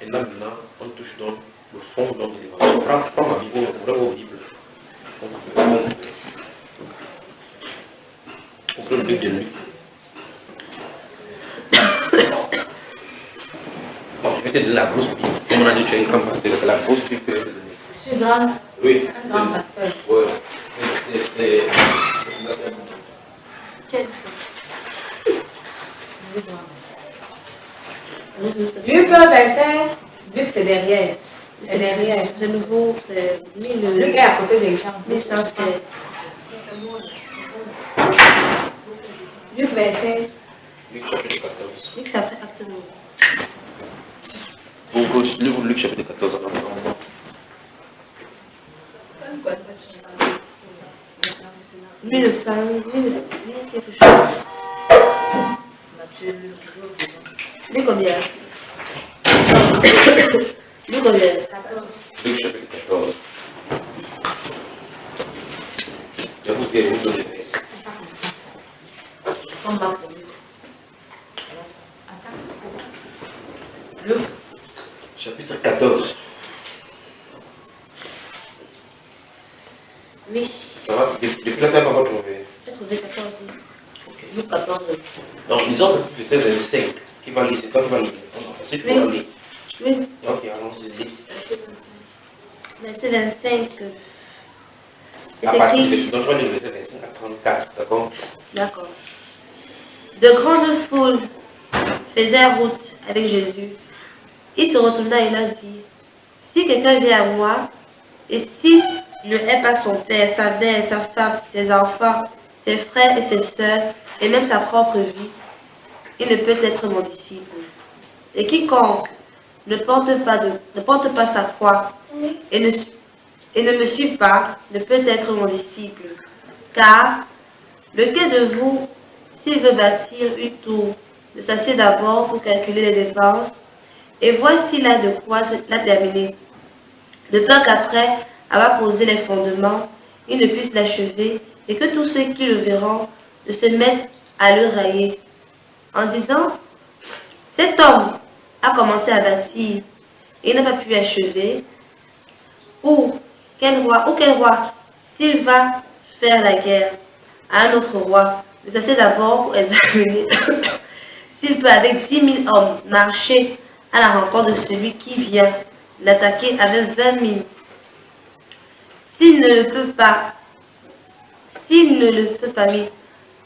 Speaker 1: Et là maintenant, on touche donc le fond donc de l'évangile. Prends ma Bible, ouvrez vos Bibles. Ouvrez le livre de Luc. Bon, je vais te donner la grosse Bible. Comme on a dit, tu es un grand pasteur, c'est la grosse Bible que je vais te donner.
Speaker 3: Je suis grande.
Speaker 1: Oui.
Speaker 3: Un grand pasteur.
Speaker 1: Oui. C'est...
Speaker 3: Vu que verset, vu que c'est derrière. C'est derrière.
Speaker 2: C'est nouveau, c'est
Speaker 3: Luc est à côté des gens.
Speaker 2: 1116.
Speaker 3: Luc verset.
Speaker 1: Luc chapitre 14.
Speaker 2: Luc, c'est après acte nouveau.
Speaker 1: Vous Luc chapitre 14 en attendant.
Speaker 2: Lui le sang, lui quelque chose. Lui combien? Lui combien?
Speaker 1: Luc chapitre 14. Je vous dirai où le verset.
Speaker 3: Comme Max. Luc.
Speaker 1: Chapitre 14.
Speaker 2: Oui.
Speaker 1: Ça va? Depuis là, tu n'as pas trouvé.
Speaker 2: J'ai trouvé 14.
Speaker 3: Luc 14.
Speaker 1: Donc, disons que c'est verset 25 qui va lire. C'est toi qui vas lire. Est-ce que tu vas lire?
Speaker 2: Oui.
Speaker 1: Ok, allons-y.
Speaker 2: Verset 25.
Speaker 1: À
Speaker 2: C'est
Speaker 1: partir du
Speaker 2: écrit.
Speaker 1: verset, donc tu vas lire le verset 25 à 34, d'accord?
Speaker 2: D'accord. De grandes foules faisaient route avec Jésus. Il se retourna et leur dit, si quelqu'un vient à moi, et s'il ne hait pas son père, sa mère, sa femme, ses enfants, ses frères et ses sœurs, et même sa propre vie, il ne peut être mon disciple. Et quiconque ne porte pas sa croix et ne me suit pas ne peut être mon disciple. Car lequel de vous, s'il veut bâtir une tour, ne s'assied d'abord pour calculer les dépenses et voir s'il a de quoi la terminer, de peur qu'après avoir posé les fondements, il ne puisse l'achever et que tous ceux qui le verront ne se mettent à le railler en disant: cet homme a commencé à bâtir et n'a pas pu achever. Ou quel roi, s'il va faire la guerre à un autre roi, ne s'assied d'abord pour examiner s'il peut avec 10 000 hommes marcher à la rencontre de celui qui vient l'attaquer avec 20 000. S'il ne le peut pas, oui,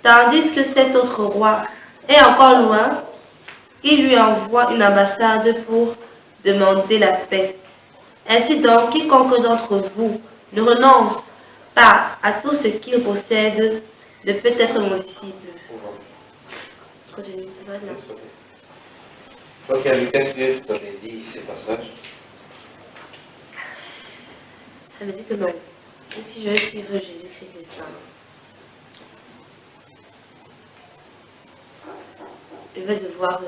Speaker 2: tandis que cet autre roi est encore loin, il lui envoie une ambassade pour demander la paix. Ainsi donc, quiconque d'entre vous ne renonce pas à tout ce qu'il possède ne peut être mon disciple. Continue, tu vas là.
Speaker 1: Ok, qu'est-ce que ça te dit ces passages?
Speaker 2: Elle me dit que non. Et si je veux suivre Jésus-Christ, n'est-ce pas? Je vais devoir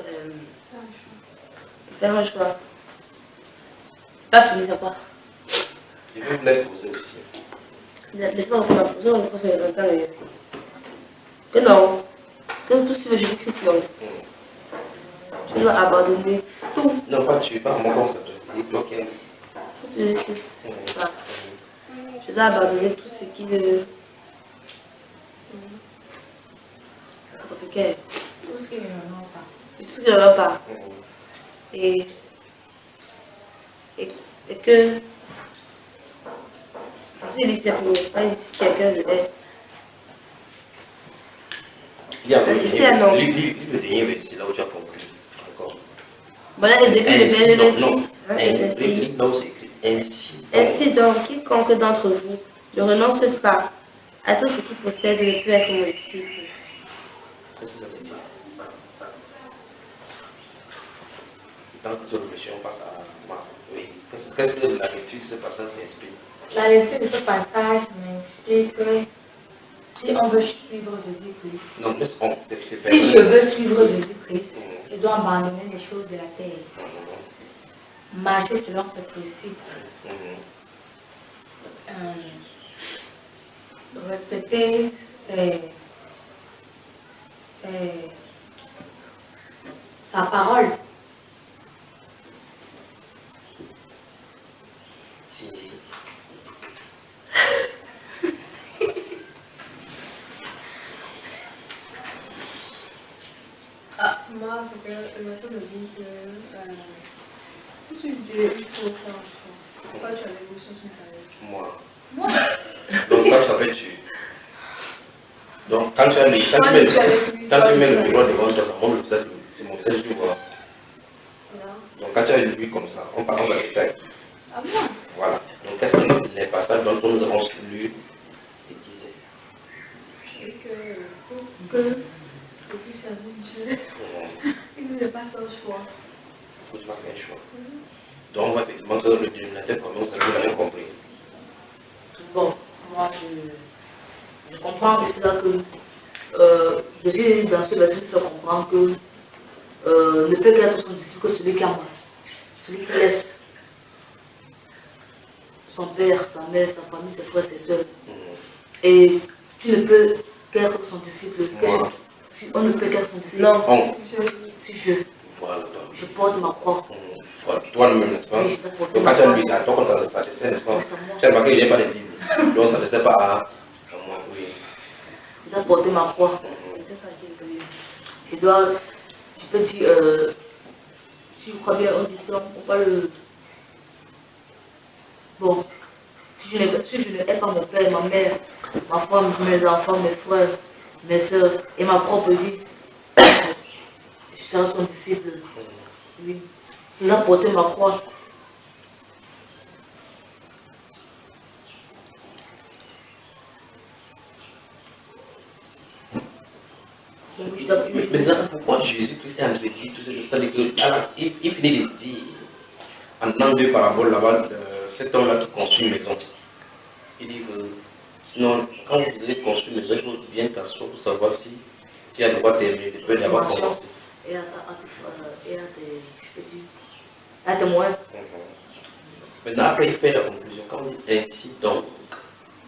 Speaker 2: faire un choix. Pas fini, ça quoi?
Speaker 1: Je vais vous les poser aussi.
Speaker 2: Laisse-moi reprendre ma position, je pense que j'entends que non. Que tout suivre Jésus-Christ, non. Je dois abandonner tout.
Speaker 1: Non, pas tu, pas mon concept. Ok.
Speaker 2: Tout suivre Jésus-Christ, c'est ça. Je dois abandonner tout ce qui me... Tout ce qui ne va pas. Tout ce qui ne va pas. Et que... Si il c'est pour pas ici quelqu'un de l'aide.
Speaker 1: Il y a le dernier verset là où tu as compris. Encore.
Speaker 2: Voilà le début de verset 26.
Speaker 1: Là où c'est écrit ainsi.
Speaker 2: Ainsi donc, quiconque d'entre vous ne renonce pas à tout ce qu'il possède ne peut être mon disciple.
Speaker 1: Qu'est-ce que ça veut dire? Tant que tu réfléchis, on passe à Marc. Oui. Qu'est-ce que la lecture de ce passage m'explique?
Speaker 3: La lecture de ce passage m'explique que si on veut suivre Jésus-Christ,
Speaker 1: Non, mais
Speaker 3: si je veux suivre Jésus-Christ, je dois abandonner les choses de la terre, marcher selon ses principes, respecter sa parole.
Speaker 4: Moi, c'était une façon de dire que pour suivre Dieu, il faut faire un choix. Pourquoi tu avais vu sur son
Speaker 1: Moi. Donc, quand tu t'appelles tu. Donc, quand tu mets le miroir devant toi, ça montre le visage, c'est mon visage que tu vois. Donc, quand tu as lu comme ça, on va rester avec.
Speaker 4: Ah bon?
Speaker 1: Voilà. Donc, qu'est-ce que les passages dont nous avons lu et disaient?
Speaker 4: Que le plus servir Dieu, il ne fait pas son choix.
Speaker 1: Il faut que tu fasses un choix. Donc, on voit effectivement que le dénominateur commun, vous l'avez compris.
Speaker 5: Bon, moi, je comprends que c'est là que Jésus, dans ce verset, nous fait comprendre que ne peut qu'être son disciple que celui qui a moi. Celui qui laisse son père, sa mère, sa famille, ses frères, ses soeurs. Et tu ne peux qu'être son disciple. Si on ne peut qu'être son disciple.
Speaker 2: Non.
Speaker 5: Si je porte ma croix.
Speaker 1: Toi-même, n'est-ce pas? Donc, quand tu as lu ça, toi, quand ça descend, n'est-ce pas? Tu as remarqué qu'il n'y a pas de Bible. Donc, ça ne descend pas à moi. Oui.
Speaker 5: Je dois porter ma croix. Je peux dire, si je crois bien, on dit ça, on parle. Bon, si je ne hais pas mon père, ma mère, ma femme, mes enfants, mes frères, mes soeurs et ma propre vie, je serai son disciple. Oui. Je dois porter ma croix.
Speaker 1: Mais déjà, pourquoi Jésus-Christ est en train de dire tout ça? C'est-à-dire qu'il finit de dire, en donnant deux paraboles là-bas, cet homme-là qui construit une maison. Il dit que sinon, quand vous allez construire une maison, il faut bien t'asseoir pour savoir si tu as de quoi terminer, tu peux d'abord commencer.
Speaker 5: Et à tes, je peux dire, à tes moyens.
Speaker 1: Maintenant, après, il fait la conclusion. Quand on dit ainsi donc,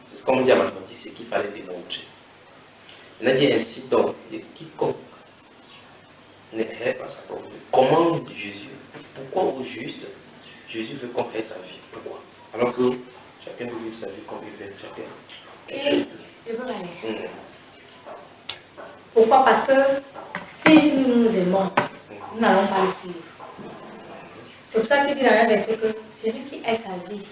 Speaker 1: c'est ce qu'on dit à mathématiques, c'est qu'il fallait démontrer. Il a dit ainsi donc, quiconque n'errait pas sa propre vie. Comment Jésus, pourquoi au juste, Jésus veut qu'on ait sa vie? Pourquoi? Alors que chacun veut vivre sa vie comme il veut chacun.
Speaker 3: Et voilà. Pourquoi? Parce que si nous nous aimons, nous n'allons pas le suivre. C'est pour ça qu'il dit dans un verset que celui qui aime sa vie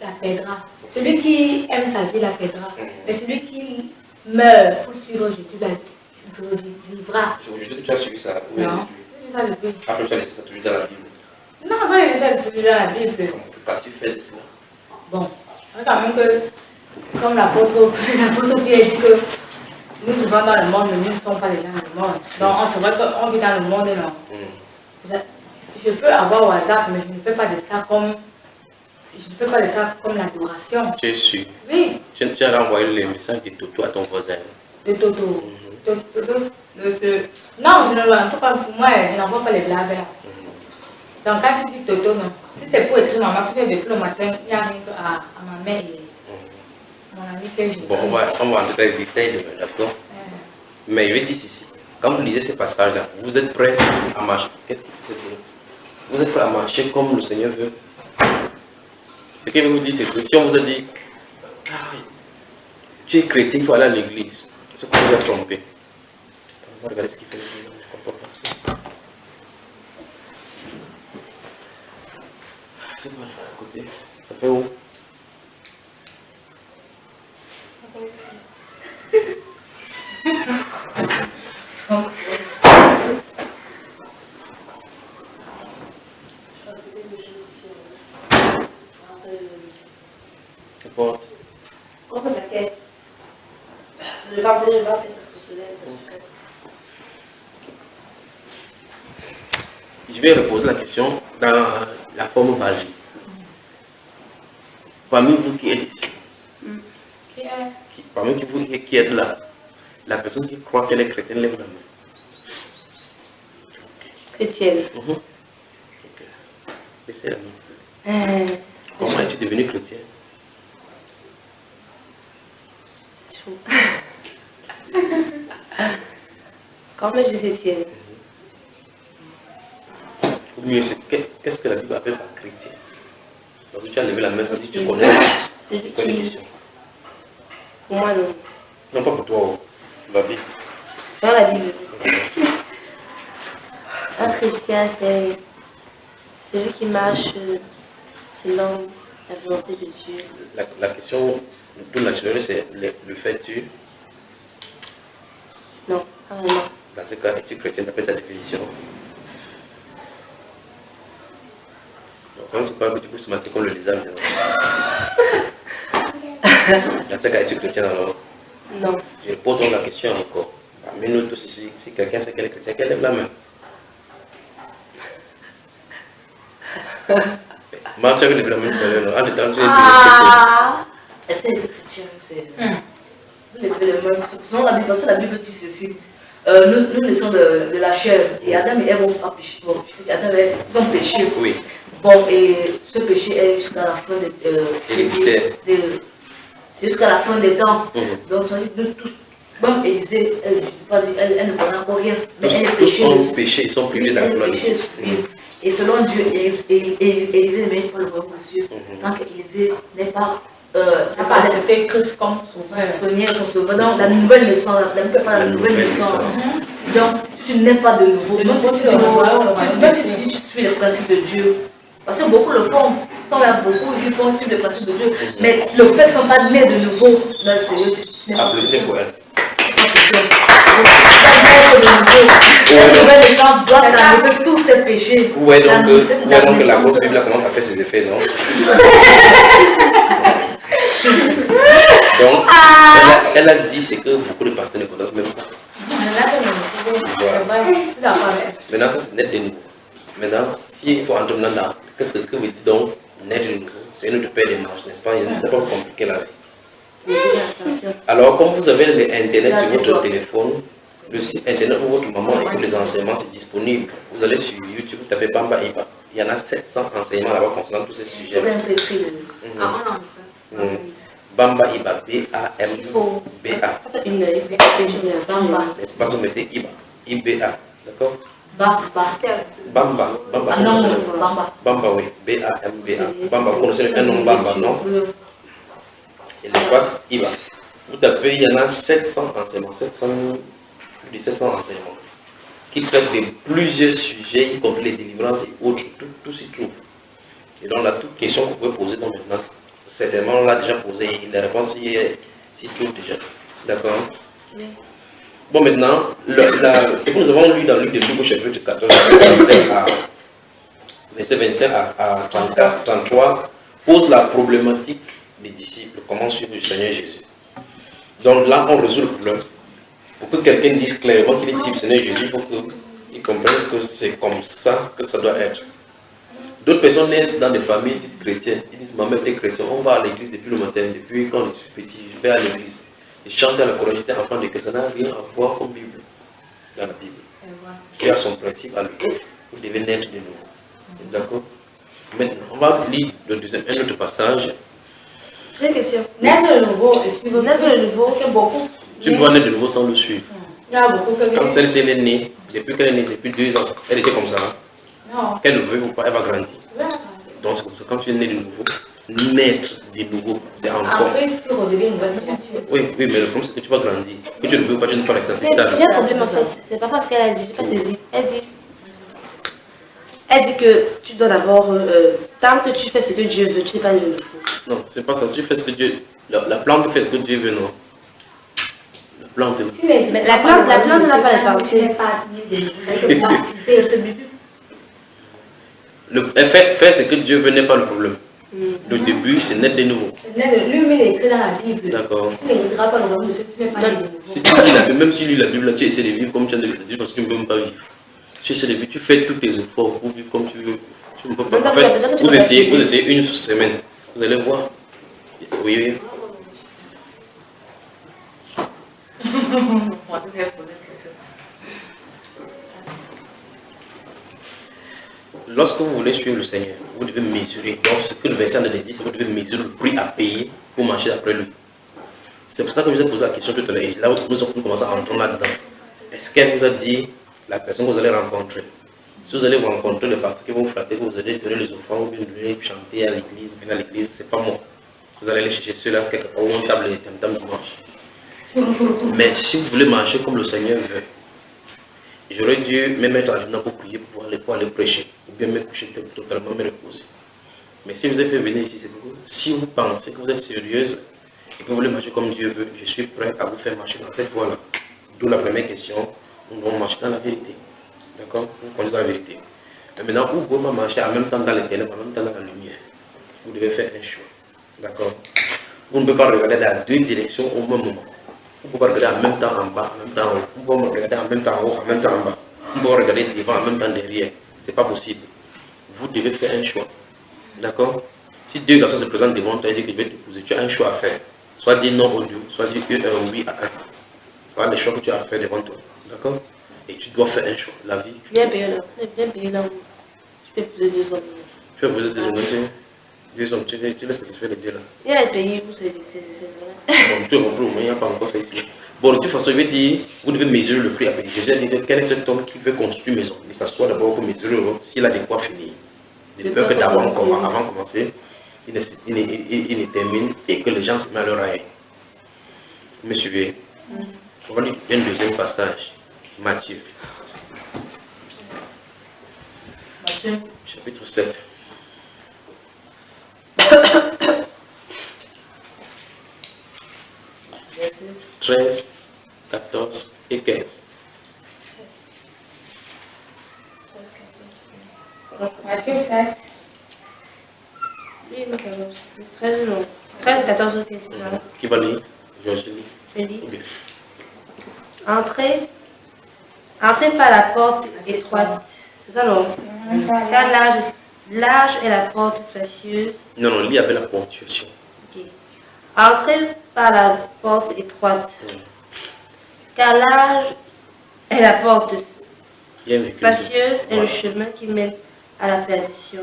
Speaker 3: la perdra. Celui qui aime sa vie la perdra. Mais celui qui meurt pour suivre Jésus la vivra.
Speaker 1: C'est aujourd'hui que tu as suivi ça?
Speaker 3: Non, c'est ça depuis.
Speaker 1: Après, tu as laissé ça toujours dans la Bible.
Speaker 3: Non, je vais laisser celui dans la Bible.
Speaker 1: Quand tu fais de cela.
Speaker 3: Bon, quand même que, comme l'apôtre qui a dit que nous vivons dans le monde, mais nous ne sommes pas les gens du monde. Donc, on se voit qu'on vit dans le monde, non. Je peux avoir au hasard, mais je ne fais pas de ça comme. Je ne fais pas de ça comme l'adoration.
Speaker 1: Tu es sûr?
Speaker 3: Oui.
Speaker 1: Tu as renvoyé les messages de Toto à ton voisin.
Speaker 3: De Toto. Non, je ne vois pas pour moi, je n'envoie pas les blagues là. Donc quand tu dis Toto, non. Si c'est pour écrire maman, puis depuis le matin, il n'y a rien à ma mère et mon ami que j'ai.
Speaker 1: Bon, on va entrer dans les détails, d'accord? Mais je vais dire ici, quand vous lisez ces passages-là, vous êtes prêts à marcher. Qu'est-ce que c'est pour vous êtes prêts à marcher comme le Seigneur veut? Ce qu'il veut vous dire, c'est que si on vous a dit, tu es chrétien, il faut aller à l'église, c'est ce qu'on vous a trompé. On va regarder ce qu'il fait. C'est pas à côté. Ça fait où? C'est quoi?
Speaker 2: On peut t'inquiéter. Je vais faire ça sous soleil.
Speaker 1: Je vais reposer la question dans la forme basique. Parmi vous qui êtes ici, parmi vous qui êtes là, la personne qui croit qu'elle est chrétienne lève la main.
Speaker 2: Chrétienne.
Speaker 1: Laissez la main. Comment es-tu devenu chrétien?
Speaker 2: Comment je suis chrétienne?
Speaker 1: Ou mieux, qu'est-ce que la Bible appelle par chrétien? Donc tu as levé la main, ça dit que tu connais la définition.
Speaker 2: Pour moi, non.
Speaker 1: Non, pas pour toi, la Bible.
Speaker 2: Dans la Bible. Un chrétien, c'est celui qui marche selon la volonté de Dieu.
Speaker 1: La question tout naturelle, c'est le fais-tu?
Speaker 2: Non, pas vraiment.
Speaker 1: Dans ce cas, es-tu chrétien d'après ta définition? Donc, quand tu parles que tu peux se mater comme le lézard, dans ce cas, es-tu chrétien alors?
Speaker 2: Non.
Speaker 1: Je pose donc la question encore. Parmi nous tous ici, si quelqu'un sait qu'elle est chrétien, qu'elle lève la main. Marche avec le la main tout à l'heure. En étant, tu es
Speaker 5: Est-ce que les chrétiens, c'est. Vous levez les mains. Sinon, parce que la Bible dit ceci. Nous laissons de la chair. Et Adam et Ève ont pas péché. Bon, Adam et Ève, ils ont péché.
Speaker 1: Oui.
Speaker 5: Bon, et ce péché est jusqu'à la fin jusqu'à la fin des temps. Donc, ça dit nous tous. Même Élisée, elle ne connaît encore rien. Mais elle est péché.
Speaker 1: Ils sont privés dans la gloire de Dieu.
Speaker 5: Et selon Dieu, Élisée ne mérite pas le royaume de Dieu. Tant qu'Élisée n'est pas
Speaker 3: accepté Christ comme
Speaker 5: son sauveur. Donc, la nouvelle naissance, la nouvelle naissance. Donc, si tu n'es pas de nouveau, même si tu dis tu suis les principes de Dieu, parce que beaucoup le font, ils font suivre les principes de Dieu, mais le fait qu'ils ne sont pas nés de nouveau, là, c'est tu n'es pas
Speaker 1: pour elle.
Speaker 5: La nouvelle naissance doit enlever tous ces péchés.
Speaker 1: Ouais, donc la grosse Bible commence à faire ses effets, non? Donc, elle a dit ce que beaucoup de pasteurs ne connaissent même pas. Maintenant, ça c'est net de nouveau. Maintenant, s'il faut entrer maintenant, qu'est-ce que vous dites donc net de nouveau? C'est une autre paire de manches, n'est-ce pas? Il n'est pas compliqué la vie. Alors, comme vous avez l'Internet sur votre téléphone, le site Internet où votre maman écoute les enseignements, c'est disponible. Vous allez sur YouTube, vous tapez Bamba Iba. Il y en a 700 enseignements là-bas concernant tous ces sujets. Bamba Iba, B-A-M-B-A. N'est-ce pas, vous mettez Iba, I-B-A, d'accord? Bamba.
Speaker 5: Ah non, Bamba.
Speaker 1: Bamba, oui, B-A-M-B-A. Bamba, vous connaissez un nom Bamba, non? Et l'espace Iba. Vous tapez, il y en a 700 enseignements, plus de 700 enseignements, qui traitent de plusieurs sujets, y compris les délivrances et autres, tout s'y trouve. Et donc là, toute question que vous pouvez poser dans maintenant, certainement on l'a déjà posé, et les réponses s'y trouvent déjà. D'accord? Oui. Bon, maintenant, ce que nous avons lu dans le livre de Luc au chapitre 14, verset 25 à 34, 33, pose la problématique des disciples, comment suivre le Seigneur Jésus. Donc là, on résout le problème. Pour que quelqu'un dise clairement qu'il est disciple du Seigneur Jésus, il faut qu'il comprenne que c'est comme ça que ça doit être. D'autres personnes naissent dans des familles dites chrétiennes. Ils disent, maman était chrétien, on va à l'église depuis le matin, depuis quand je suis petit, je vais à l'église. Et chanter à la chorale, j'étais enfant de que ça n'a rien à voir comme Bible, dans la Bible. Dieu a son principe à lui. Vous devez naître de nouveau. D'accord? Maintenant, on va lire un autre passage.
Speaker 3: J'ai une question. Naître de nouveau, excusez-moi. Naître de nouveau, parce que beaucoup.
Speaker 1: Tu dois naître de nouveau sans le suivre.
Speaker 3: Il y a beaucoup de.
Speaker 1: Quand celle-ci est née, depuis qu'elle est née, depuis 2 ans, elle était comme ça.
Speaker 3: Non.
Speaker 1: Qu'elle le veut ou pas, elle va grandir. Donc c'est comme ça, quand tu es né de nouveau, naître de nouveau, c'est encore.
Speaker 3: Après, tu redeviens une nouvelle créature.
Speaker 1: Oui, mais le problème c'est que tu vas grandir. Que tu le veux ou pas, tu ne peux pas rester dans ce stade.
Speaker 2: Il y a un problème en fait, c'est pas parce qu'elle a dit, je n'ai pas saisi. Elle dit que tu dois d'abord, tant que tu fais ce que Dieu veut, tu n'es pas né de nouveau.
Speaker 1: Non, c'est pas ça. Tu fais ce que Dieu. La plante fait ce que Dieu veut, non. La plante.
Speaker 2: Mais la plante n'a pas les parties.
Speaker 1: Faire ce que Dieu veut n'est pas le problème. Le début, c'est naître de nouveau.
Speaker 3: Lui, il est écrit dans la Bible.
Speaker 1: D'accord.
Speaker 3: Tu ne liras pas le nom de ce que tu n'es pas né de nouveau.
Speaker 1: Si tu lis la Bible, même si tu lis la Bible, tu essaies de vivre comme tu as de le dire parce que tu ne peux même pas vivre. Tu essaies de vivre, tu fais tous tes efforts pour vivre comme tu veux. Tu ne peux pas. En fait, vous essayez une semaine. Vous allez voir. Oui. Lorsque vous voulez suivre le Seigneur, vous devez mesurer. Donc, ce que le verset nous dit, c'est que vous devez mesurer le prix à payer pour marcher après lui. C'est pour ça que je vous ai posé la question tout à l'heure. Et là, nous avons commencé à entrer là-dedans. Est-ce qu'elle vous a dit la personne que vous allez rencontrer? Si vous allez vous rencontrer le pasteur qui va vous flatter, vous allez donner les offrandes, ou bien vous allez chanter à l'église, venir à l'église, c'est pas moi. Vous allez aller chercher ceux-là quelque part où on table les tam dimanche. Mais si vous voulez marcher comme le Seigneur veut, j'aurais dû me mettre à genoux pour prier, pour aller prêcher, ou bien me coucher totalement, me reposer. Mais si vous êtes fait venir ici, c'est beaucoup. Si vous pensez que vous êtes sérieuse et que vous voulez marcher comme Dieu veut, je suis prêt à vous faire marcher dans cette voie-là. D'où la première question, nous devons marcher dans la vérité. D'accord? Vous conduisez dans la vérité. Mais maintenant, vous pouvez marcher en même temps dans les ténèbres, en même temps dans la lumière. Vous devez faire un choix. D'accord? Vous ne pouvez pas regarder dans 2 directions au même moment. Vous pouvez regarder en même temps en bas, en même temps en haut. Vous pouvez regarder en même temps en haut, en même temps en bas. Vous pouvez regarder devant, en même temps derrière. Ce n'est pas possible. Vous devez faire un choix. D'accord? Si 2 garçons se présentent devant toi et disent que je vais t'épouser, tu as un choix à faire. Soit dire non au 2, soit dire oui à 1. Voilà les choix que tu as à faire devant toi. D'accord? Et tu dois faire un choix. La vie.
Speaker 2: Bien payé là. Tu peux épouser 2 hommes.
Speaker 1: Tu peux épouser 2 hommes. 2 hommes, tu veux satisfaire les 2 là.
Speaker 2: Il y a les pays où c'est vrai.
Speaker 1: Bon, tu comprends, mais il n'y a pas encore ça ici. Bon, de toute façon, je vais dire, vous devez mesurer le prix à payer. Je vais dire quel est cet homme qui veut construire une maison. Il s'assoit d'abord pour mesurer s'il a de quoi finir. De peur que d'abord, avant de commencer, il ne termine et que les gens se mettent à leur oreille. Vous me suivez? On va lire un deuxième passage. Matthieu. Chapitre 7.
Speaker 5: Merci.
Speaker 1: 13, 14 et 15.
Speaker 3: Matthieu 7.
Speaker 2: Oui, 13 non. 13, 14, 15.
Speaker 1: Qui va lire? Je lis.
Speaker 2: Je lis.
Speaker 1: Okay.
Speaker 2: Entrez Entrez par la porte étroite. C'est ça, non? Car large est la porte spacieuse.
Speaker 1: Non, non, lis avec la ponctuation.
Speaker 2: Ok. Entrez par la porte étroite. Car large est la porte spacieuse et le chemin qui mène à la perdition.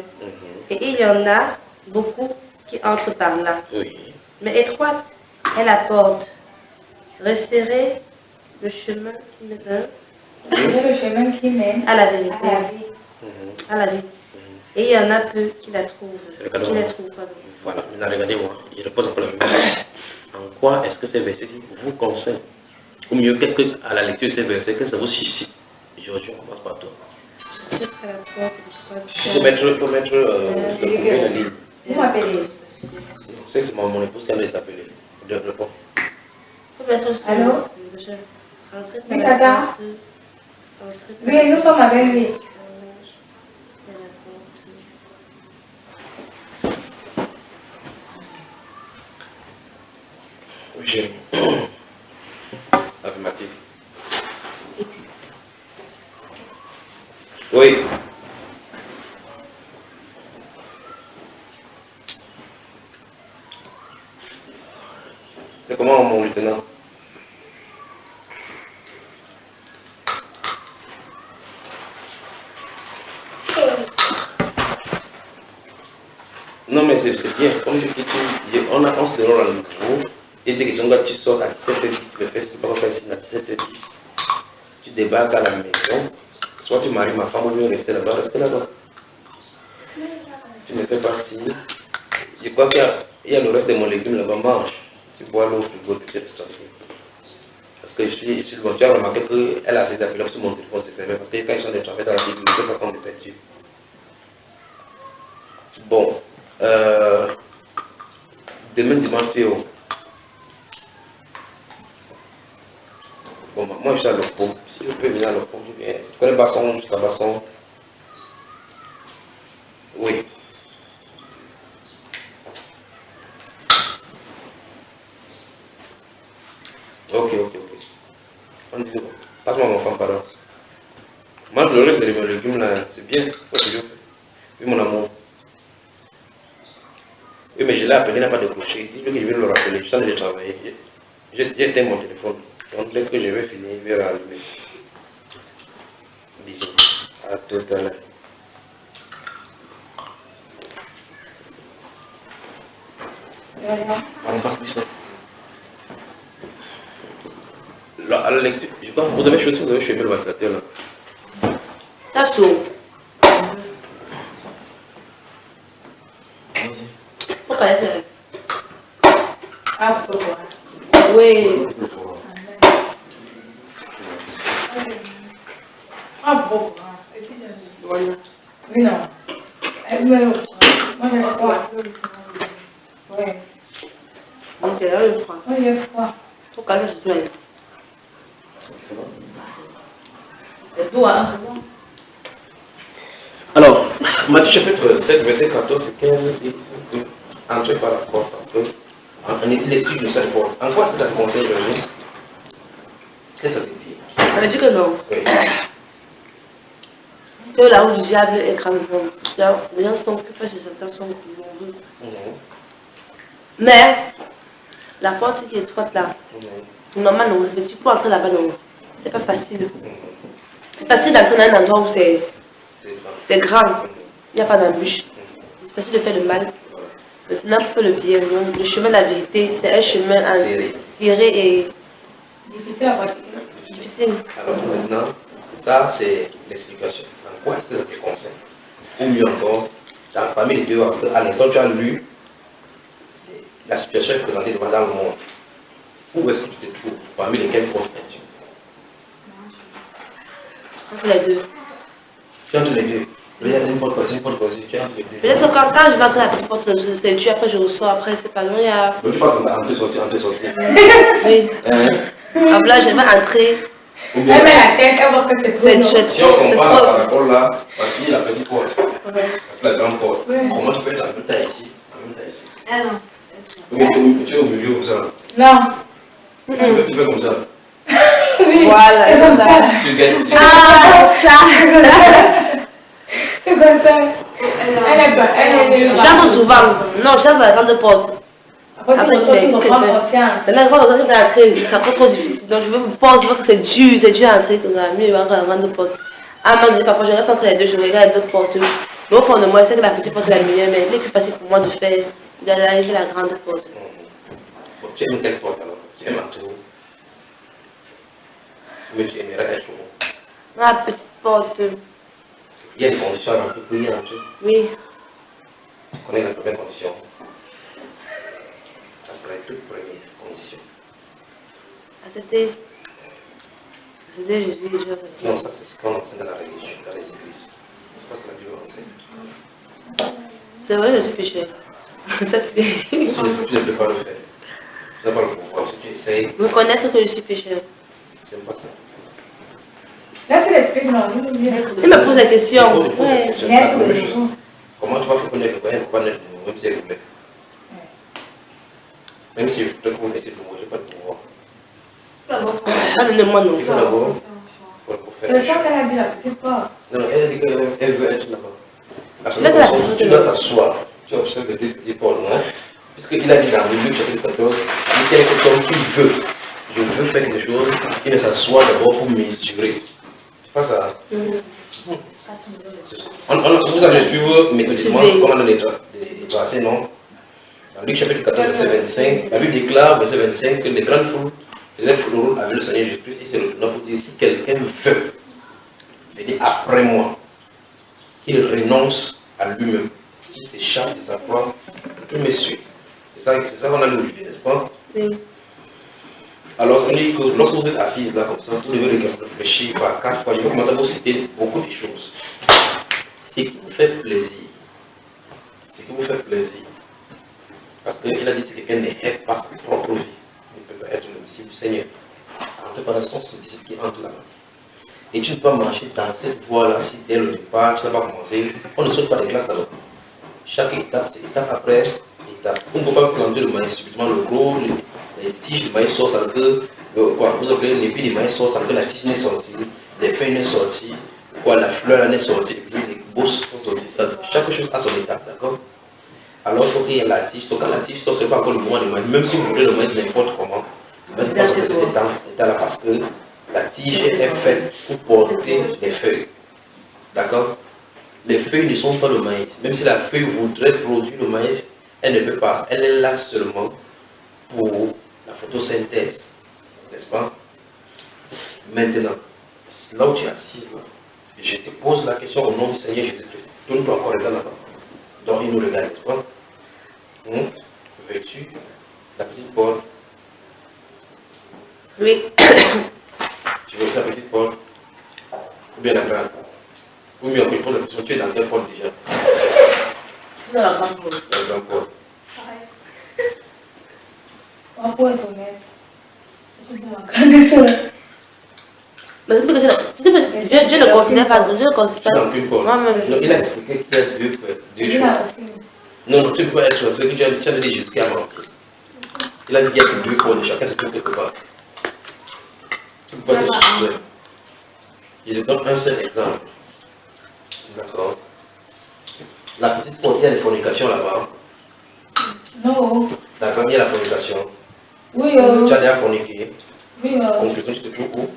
Speaker 2: Et il y en a beaucoup qui entrent par là.
Speaker 1: Oui.
Speaker 2: Mais étroite est la porte. Resserrez le chemin qui mène
Speaker 3: Le chemin qui mène
Speaker 2: à la vérité.
Speaker 3: à la vie.
Speaker 2: À la vie. Et il y en a peu qui la trouvent.
Speaker 1: Regardez-moi.
Speaker 2: Qui la trouvent, pardon.
Speaker 1: Voilà, maintenant regardez-moi. Il repose encore la même chose. En quoi est-ce que ces versets vous conseillent? Ou mieux, qu'est-ce que, à la lecture de ces versets, que ça vous suscite? Aujourd'hui, on commence par toi. Il faut mettre le livre.
Speaker 3: Vous m'appelez.
Speaker 1: C'est mon épouse qui allait t'appeler. De repos.
Speaker 3: Allô?
Speaker 2: Entrez par
Speaker 3: Oui,
Speaker 2: la
Speaker 3: Tata?
Speaker 2: porte. Entrez par
Speaker 3: Oui, nous sommes avec lui.
Speaker 1: Oui, chérie. Affirmative. Oui. C'est comment mon lieutenant? Non mais c'est bien, comme je dis, on se déroule à nouveau. Il était question que tu sors à 17h10, tu me fais ce que tu peux faire ici à 17h10. Tu débarques à la maison, soit tu maries ma femme ou tu veux rester là-bas, rester là-bas. Tu me fais pas signe. Je crois qu'il y a le reste de mon légume là-bas, mange. Tu bois l'eau, tu bois toute cette situation. Parce que je suis bon, tu as remarqué qu'elle a ses appels sur mon téléphone, c'est fermé. Parce que quand ils sont de travail dans la ville, je ne sais pas quand on est perdu. Bon. Demain dimanche, tu es où? Bon, moi je suis à l'Oppo. Si je peux venir à l'Oppo, je viens. Tu connais Basson jusqu'à Basson? Oui. Ok. On dit bon. Passe-moi mon femme, pardon. Moi, le reste de mes légumes là, c'est bien. Oui, mon amour. Oui, mais je l'ai appelé, il n'a pas décroché. Dis-lui que je vais le rappeler. Je suis en train de travailler. J'ai éteint mon téléphone. Donc, dès que je vais finir, il va rallumer. Bisous. À tout à l'heure. On passe plus ça. Là, à la lecture, je crois, vous avez choisi le ventilateur là.
Speaker 2: T'as chaud. Pourquoi elle fait?
Speaker 3: Ah, pourquoi?
Speaker 2: Oui.
Speaker 3: Ah, pourquoi? Oui, non. Elle me... Moi, j'ai froid. Oui.
Speaker 2: Donc, c'est là le froid.
Speaker 3: Moi, j'ai froid.
Speaker 2: Pourquoi elle se plaint?
Speaker 3: C'est tout, hein, c'est bon.
Speaker 1: Alors, Matthieu chapitre 7, verset 14 et 15 dit entrez par la porte parce que il explique de cette porte. En quoi est-ce que ça te conseille, Virginie? Qu'est-ce que ça te dit?
Speaker 2: Elle me dit que non.
Speaker 1: Oui.
Speaker 2: Que là où le diable est grandement. Les gens sont occupés chez certains sont nombreux. Mais la porte qui est étroite là, normalement non, mais si tu peux entrer là-bas, non. C'est pas facile. C'est facile d'entrer dans un endroit où c'est grand. Il n'y a pas d'embûche. C'est facile de faire le mal. Maintenant, pour faire le bien. Le chemin de la vérité, c'est un chemin serré et
Speaker 3: Difficile à pratiquer.
Speaker 2: difficile.
Speaker 1: Alors maintenant, ça c'est l'explication. En quoi est-ce que ça te conseille? Ou mieux encore, parmi les deux, parce qu'à l'instant tu as lu la situation est présentée devant dans le monde. Où est-ce que tu te trouves? Parmi lesquels comptes-tu?
Speaker 2: Entre les deux.
Speaker 1: Tu es entre les deux. Il y a une porte voisine, tu es entre les deux.
Speaker 2: Peut-être que quand je vais entrer à la petite porte, c'est Dieu, après je ressors, après c'est pas long, il y a...
Speaker 1: Donc tu passes entre sortir.
Speaker 2: Oui. Alors là, je vais entrer.
Speaker 1: Ou
Speaker 3: Elle
Speaker 1: bien,
Speaker 3: met la tête, elle voit que c'est trop.
Speaker 2: C'est
Speaker 3: non?
Speaker 1: si on compare
Speaker 2: trop.
Speaker 1: par rapport là, voici la petite porte.
Speaker 3: Ouais.
Speaker 1: C'est la grande porte.
Speaker 3: Ouais.
Speaker 1: Comment tu peux être en même temps ici? En même temps ici.
Speaker 4: Ah non.
Speaker 1: Ou bien tu es au milieu comme ça.
Speaker 3: Non.
Speaker 1: Tu fais comme ça.
Speaker 3: Oui.
Speaker 2: Voilà,
Speaker 3: C'est comme ça.
Speaker 1: Tu gagnes.
Speaker 2: Ah, ça.
Speaker 3: C'est comme ça. Elle est
Speaker 2: J'entre souvent. Non, j'entre dans la grande porte.
Speaker 3: Après, tu reprends conscience.
Speaker 2: Maintenant, quand on est entré, ça pas trop difficile. Donc, je veux me force, je vois que c'est dur à entrer dans la mieux, dans la grande porte. À un moment donné, parfois, je reste entre les deux, je regarde les deux portes. Mais au fond de moi, c'est que la petite porte est la meilleure, mais elle est plus facile pour moi de faire, d'arriver à la grande porte.
Speaker 1: Bon, tu aimes quelle porte alors? Tu aimes un tour? Mais tu aimerais être où?
Speaker 2: La petite porte,
Speaker 1: Il y a des conditions à rentrer pour y entrer.
Speaker 2: oui.
Speaker 1: Tu connais la première condition? La toute première condition.
Speaker 2: Accepter Jésus et Dieu.
Speaker 1: Non, ça c'est ce qu'on enseigne dans la religion, dans les églises. C'est pas ce que la Bible enseigne.
Speaker 2: C'est vrai, je suis pécheur. Ça fait.
Speaker 1: Tu ne peux pas le faire. Tu n'as pas le pouvoir. Si tu essayes,
Speaker 2: Reconnaître que je suis pécheur.
Speaker 1: c'est pas ça.
Speaker 3: Là, c'est l'esprit, non.
Speaker 2: Il me pose la question.
Speaker 1: Il pose la
Speaker 2: Ouais.
Speaker 1: question. La première chose, comment tu vas reconnaître le croyant, pourquoi naître de nouveau, même si elle voulait. Même si je te trouve que c'est pour moi, je n'ai pas de pouvoir.
Speaker 2: Ah, mais non, moi non.
Speaker 1: Il faut d'abord pour
Speaker 3: C'est
Speaker 1: faire.
Speaker 3: le choix qu'elle a dit, la petite porte.
Speaker 1: Non, elle a dit qu'elle veut être là-bas. La
Speaker 2: Mais
Speaker 1: première
Speaker 2: de la-
Speaker 1: chose, tu dois t'asseoir. Tu observes les deux Paul, non? Puisqu'il a dit dans le Luc chapitre 14, il y a cet homme qui veut. Je veux faire quelque chose, il ne s'assoit d'abord pour mesurer. C'est pas ça. Vous allez suivre méthodiquement ce qu'on a dans les versets, non? Dans Luc chapitre 14, verset 25, la Bible déclare, verset 25, que les grandes foules faisaient le rôle avec le Seigneur Jésus-Christ et c'est le pour dire si quelqu'un veut venir après moi, qu'il renonce à lui-même, qu'il s'échappe de sa foi, qu'il me suit. C'est ça qu'on a lu aujourd'hui, n'est-ce pas?
Speaker 2: Oui.
Speaker 1: Alors, ça veut dire que lorsque vous êtes assise là comme ça, vous devez réfléchir par 4 fois. Je vais commencer à vous citer beaucoup de choses. Ce qui vous fait plaisir. Ce qui vous fait plaisir. Parce qu'il a dit que quelqu'un n'est pas sa propre vie. Il ne peut pas être le disciple du Seigneur. En préparation, c'est le disciple qui entre là-bas. Et tu ne peux pas marcher dans cette voie-là si dès le départ, tu n'as pas commencé. On ne saute pas des classes d'abord. Chaque étape, c'est étape après étape. On ne peut pas planter le maïs subitement, le gros, les tiges de maïs sortent sans que, vous appelez les pieds de maïs sortent sans que la tige n'est sortie, les feuilles n'est sortie, la fleur n'est sortie, et puis les bosses sont sorties. Chaque chose a son étape, d'accord? Alors il faut qu'il y ait la tige. Quand la tige sort, ce n'est pas encore le moment de maïs. Même si vous voulez le maïs n'importe comment, vous ne pouvez pas sortir cet état-là parce que la tige est faite pour porter les feuilles. D'accord? Les feuilles ne sont pas le maïs. Même si la feuille voudrait produire le maïs, elle ne peut pas. Elle est là seulement pour la photosynthèse. N'est-ce pas? Maintenant, là où tu es assise, là, je te pose la question au nom du Seigneur Jésus-Christ. Tourne-toi encore là-bas. Donc il nous regarde, n'est-ce pas? Veux-tu la petite porte?
Speaker 2: Oui.
Speaker 1: Tu veux aussi la petite porte? Ou bien la grande? Ou bien encore, je pose la question, tu es dans quelle porte déjà?
Speaker 5: Dans la grande porte.
Speaker 1: Dans la grande porte.
Speaker 3: On peut être honnête. C'est pour m'accorder ça.
Speaker 2: Mais c'est parce que je ne considère pas. Je ne considère
Speaker 1: Tu es
Speaker 2: pas.
Speaker 1: dans quelle porte?
Speaker 2: Moi-même.
Speaker 1: Non, il a expliqué qu'il y a deux
Speaker 3: Je
Speaker 1: choses.
Speaker 3: l'ai.
Speaker 1: Non, tu ne peux pas être ce que tu as dit Jésus qui a menti. Il a dit qu'il y a que deux portes, chacun se trouve quelque part. Tu ne peux pas être sûr. Je te donne un seul exemple. D'accord. La petite porte, il y a des fornications là-bas.
Speaker 3: Non.
Speaker 1: D'accord, il y a la fornication.
Speaker 3: Oui,
Speaker 1: Tu as déjà forniqué.
Speaker 3: oui,
Speaker 1: Conclusion, tu te trouves où?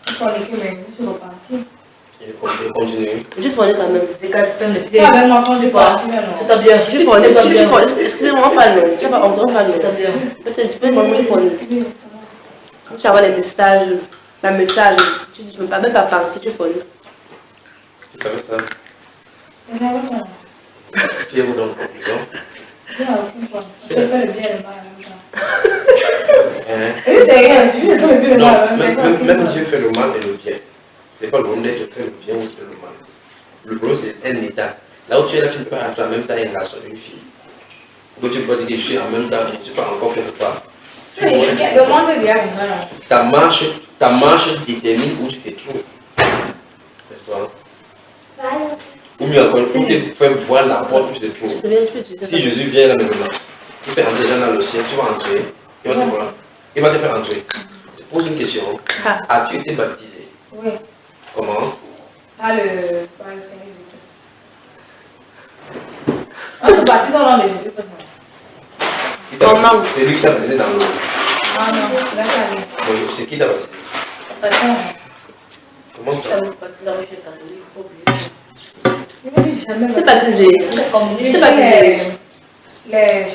Speaker 3: il faut aller que je suis reparti.
Speaker 1: Et continue.
Speaker 2: Je fournis quand même.
Speaker 5: C'est quand tu fais le pied.
Speaker 3: Tu avais moi quand je suis
Speaker 5: pas.
Speaker 3: parti, mais non.
Speaker 5: C'est pas bien.
Speaker 2: Je fournis.
Speaker 5: C'est pas bien.
Speaker 2: Excusez-moi, pas non. Je sais pas, on ne pas non.
Speaker 5: C'est pas bien.
Speaker 2: Peut-être tu peux moi, je fournis. Quand tu as les messages, la message, tu dis, je ne peux pas même pas penser, tu fournis.
Speaker 1: Tu savais ça?
Speaker 3: Je n'avais pas.
Speaker 1: Tu es où dans la conclusion?
Speaker 3: Je n'ai aucune fois. Je fais le bien et le mal en même temps.
Speaker 1: Hein?
Speaker 3: Et c'est rien, je fais le bien et le mal en
Speaker 1: Non,
Speaker 3: même temps.
Speaker 1: même Dieu fait le mal et le bien. Ce n'est pas le problème d'être fait le bien ou faire le mal. Le problème, c'est un état. Là où tu es là, tu ne peux pas être en même temps un garçon et une fille. Ou tu peux pas dire que je suis en même temps et je ne suis pas encore quelque part.
Speaker 3: Le monde est bien maintenant.
Speaker 1: Ta marche détermine où tu te trouves. N'est-ce pas? Ou mieux encore, pour te faire voir la porte où tu te trouves. Si Jésus vient là maintenant, il fait entrer dans le ciel, tu vas entrer, il va te voir, il va te faire entrer. pose une question. As-tu été baptisé?
Speaker 3: Oui.
Speaker 1: Comment?
Speaker 3: Par le Seigneur Jésus. On se baptise au nom de Jésus.
Speaker 1: Comment? C'est lui qui t'a baptisé dans l'eau.
Speaker 3: Ah non, c'est là qu'il
Speaker 1: Oui, c'est qui t'a baptisé? Comment ça?
Speaker 2: C'est baptisé.
Speaker 3: C'est baptisé.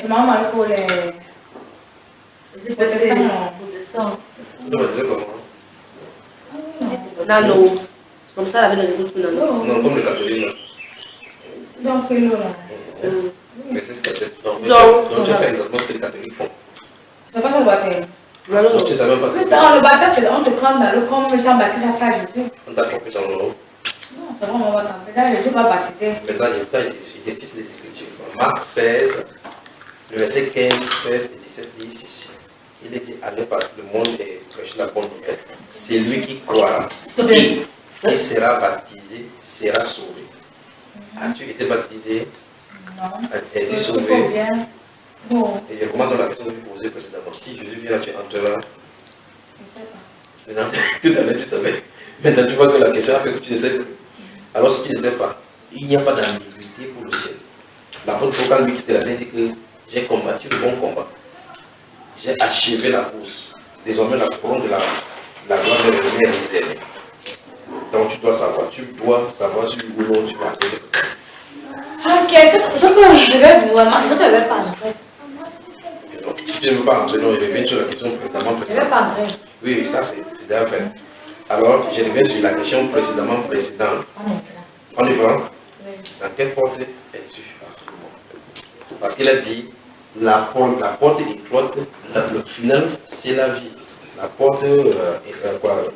Speaker 3: Chez maman, il faut les protestants.
Speaker 1: Tu t'as baptisé comment?
Speaker 2: Dans l'eau. Comme ça, avec le groupe dans l'eau.
Speaker 1: Non, comme le catholique là.
Speaker 3: Donc, l'eau là.
Speaker 1: Mais c'est ce que c'est. Donc tu as fait exactement ce que les catholiques font.
Speaker 3: C'est pas son baptême.
Speaker 1: Donc tu ne savais même pas ce que c'est.
Speaker 3: Le baptême, c'est on se trempe dans l'eau comme Jean-Baptiste a fait à Jésus.
Speaker 1: On t'a trompé dans l'eau.
Speaker 3: Non, c'est vraiment pas trempé. Là, Jésus va baptiser.
Speaker 1: Maintenant, je décide les Écritures. Marc 16, le verset 15, 16 et 17 dit ici. Il est dit, allez par le monde et prêcher la bonne nouvelle. C'est lui qui croira et sera baptisé, sera sauvé. As-tu été baptisé?
Speaker 3: Non.
Speaker 1: Es-tu sauvé?
Speaker 3: Non.
Speaker 1: Et comment dans la question que je posais précédemment, si Jésus vient là, tu entreras?
Speaker 3: Je ne sais pas.
Speaker 1: Maintenant, tout à l'heure tu savais. Maintenant tu vois que la question a fait que tu ne sais plus. Alors si tu ne sais pas, il n'y a pas d'ambiguïté pour le ciel. L'apôtre Paul, quand lui quittait la terre, dit que j'ai combattu le bon combat. J'ai achevé la course. Désormais, la couronne de la gloire de revenir est réservée. Donc tu dois savoir si ou non tu vas aller.
Speaker 3: Ok, c'est pour ça que je vais vraiment. Je ne vais pas entrer.
Speaker 1: Donc, si tu ne veux pas entrer, non, je reviens sur la question précédemment.
Speaker 3: Je ne vais pas entrer.
Speaker 1: Oui, ça c'est déjà fait. Alors, je reviens sur la question précédente. On y va? Dans quelle porte es-tu? Parce qu'il a dit, la porte écloite, le final, c'est la vie. La porte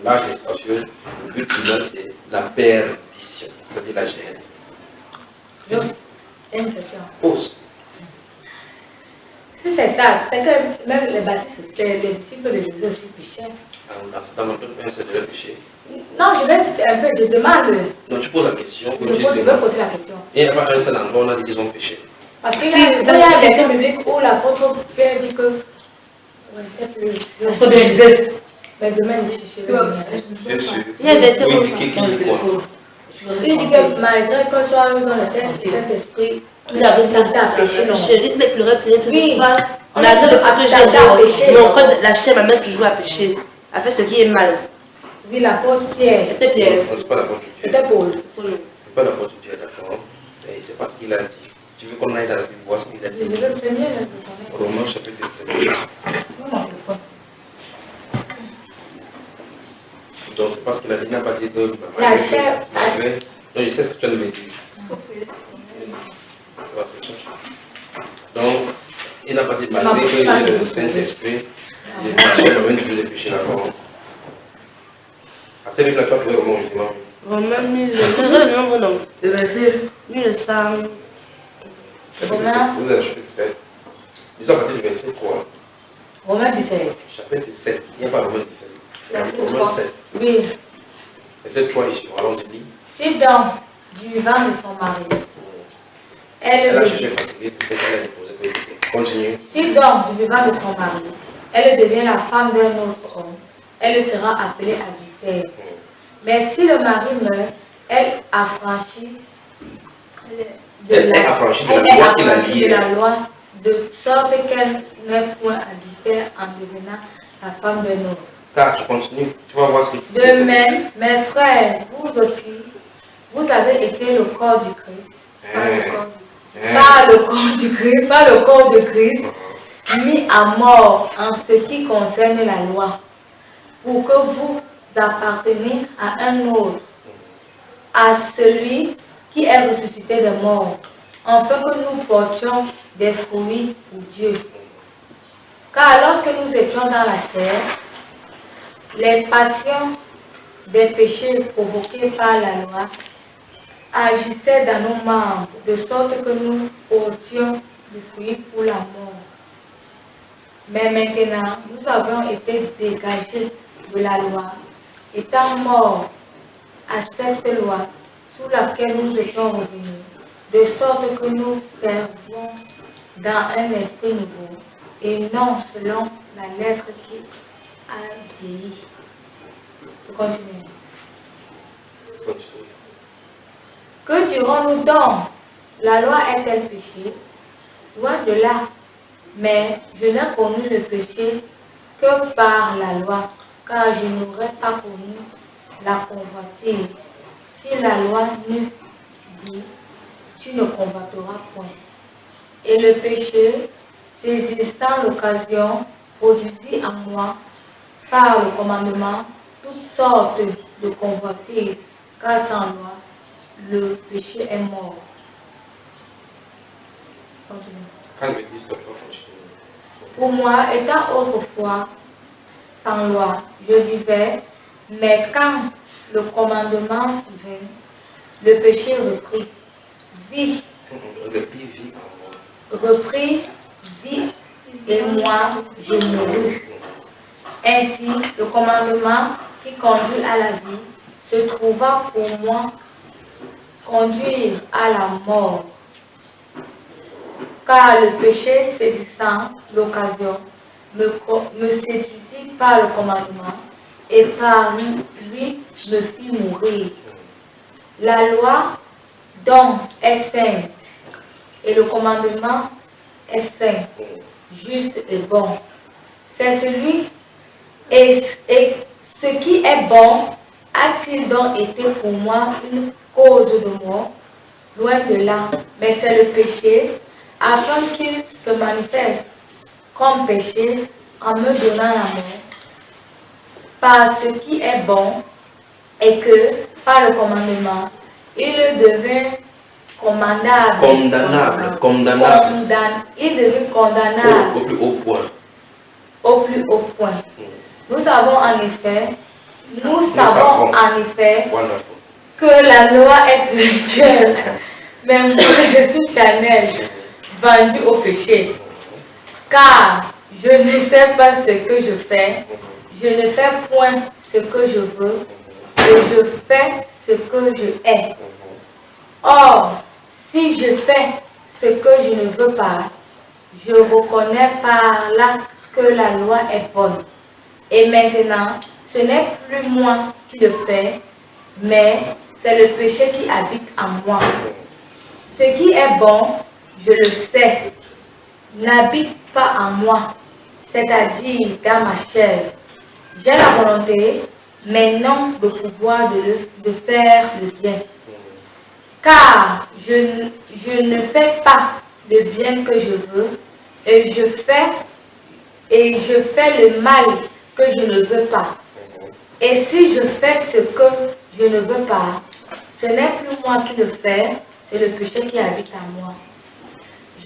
Speaker 1: large et spacieuse, le but final, c'est la perdition, c'est-à-dire la gêne.
Speaker 3: J'ai une question.
Speaker 1: Pause.
Speaker 3: Si c'est ça, c'est que même les baptistes, les disciples de Jésus aussi péchaient.
Speaker 1: C'est dans notre pays, c'est de péché.
Speaker 3: Non, je demande.
Speaker 1: Donc tu poses la question.
Speaker 3: Je veux poser la question.
Speaker 1: Et il n'y a pas un seul endroit où on a dit qu'ils ont péché.
Speaker 3: Parce qu'il y a un verset biblique où l'apôtre Pierre dit que. Ouais, c'est plus.
Speaker 5: On se bien.
Speaker 3: Mais demain, il cherche.
Speaker 1: Bien sûr.
Speaker 2: Il y a un verset
Speaker 1: Oui,
Speaker 2: où
Speaker 1: qui dit quoi?
Speaker 3: Il dit que malgré que soit nous dans le Saint-Esprit, il a tenté à pécher.
Speaker 2: Chérie, les pleurer, peut-être
Speaker 3: Oui.
Speaker 2: pas. On a dit que j'ai mon code, la chair m'amène toujours à pécher, à faire ce qui est mal.
Speaker 3: Oui, l'apôtre Pierre.
Speaker 2: C'était Pierre.
Speaker 1: Non, c'est pas l'apôtre Dieu.
Speaker 3: C'était Paul.
Speaker 1: C'est pas l'apôtre Dieu, d'accord. Et c'est pas ce qu'il a dit. Tu veux qu'on aille dans la Bible voir ce qu'il a
Speaker 3: Je
Speaker 1: dit?
Speaker 3: veux obtenir.
Speaker 1: Romains chapitre 7. Donc c'est pas ce qu'il a dit, il n'a pas dit que
Speaker 3: La chair.
Speaker 1: Non, je sais ce que tu as de me dire. Ouais, c'est ça. Donc, il n'a pas dit malgré qu'il y a le Saint-Esprit, il est parti même toujours les péchés d'accord. À cette là tu as trouvé Romains justement.
Speaker 2: Romains 1000, le nombre non.
Speaker 5: Le verset.
Speaker 2: 1100.
Speaker 3: Romains.
Speaker 1: Vous avez chapitre 7. Disons à partir du verset 3.
Speaker 3: Romains 17.
Speaker 1: Chapitre 7. Il n'y a pas Romains 17.
Speaker 3: Verset
Speaker 1: Romains
Speaker 3: 3.
Speaker 1: 7.
Speaker 3: Oui.
Speaker 1: Verset 3 ici. Allons-y.
Speaker 3: Si donc, du vent de son mari,
Speaker 1: Elle a cherché fatiguée, c'est ça qu'elle a déposé pour écouter. Continue.
Speaker 3: si donc, du vivant de son mari, elle devient la femme d'un autre homme, elle sera appelée adultère. Mais si le mari meurt, elle a franchi
Speaker 1: Elle a franchi de la loi qu'il a liée.
Speaker 3: de la loi, de sorte qu'elle n'est point adultère en devenant la femme d'un autre.
Speaker 1: Car tu continues, tu vas voir ce que tu
Speaker 3: De même, mes frères, vous aussi, vous avez été le corps du Christ. Pas le corps du Christ, pas le corps de Christ, mis à mort en ce qui concerne la loi, pour que vous apparteniez à un autre, à celui qui est ressuscité des morts, afin que nous portions des fruits pour Dieu. Car lorsque nous étions dans la chair, les passions des péchés provoqués par la loi agissaient dans nos membres, de sorte que nous portions du fruit pour la mort. Mais maintenant, nous avons été dégagés de la loi, étant morts à cette loi sous laquelle nous étions revenus, de sorte que nous servons dans un esprit nouveau, et non selon la lettre qui a vieilli. Je continue. Que dirons-nous donc? La loi est-elle péché? Loin de là. Mais je n'ai connu le péché que par la loi, car je n'aurais pas connu la convoitise. Si la loi n'eût dit, tu ne convoiteras point. Et le péché, saisissant l'occasion, produisit en moi, par le commandement, toutes sortes de convoitises, car sans loi, le péché est mort. Continue. Pour moi, étant autrefois sans loi, je disais, mais quand le commandement vint, le péché reprit vie, et moi, je mourus. Ainsi, le commandement qui conduit à la vie se trouva pour moi conduire à la mort. Car le péché saisissant l'occasion me séduisit par le commandement et par lui me fit mourir. La loi donc est sainte et le commandement est saint, juste et bon. C'est celui et ce qui est bon a-t-il donc été pour moi une cause de mort? Loin de là, mais c'est le péché, afin qu'il se manifeste comme péché en me donnant la mort, par ce qui est bon, et que, par le commandement, il devint il devint condamnable
Speaker 1: Au plus haut point.
Speaker 3: Au plus haut point. Nous savons en effet que la loi est spirituelle, mais moi je suis charnel, vendu au péché. Car je ne sais pas ce que je fais, je ne fais point ce que je veux, et je fais ce que je hais. Or, si je fais ce que je ne veux pas, je reconnais par là que la loi est bonne. Et maintenant, ce n'est plus moi qui le fais, mais c'est le péché qui habite en moi. Ce qui est bon, je le sais, n'habite pas en moi, c'est-à-dire dans ma chair. J'ai la volonté, mais non le pouvoir de faire le bien. Car je ne fais pas le bien que je veux, et je fais le mal que je ne veux pas. Et si je fais ce que je ne veux pas, ce n'est plus moi qui le fais, c'est le péché qui habite en moi.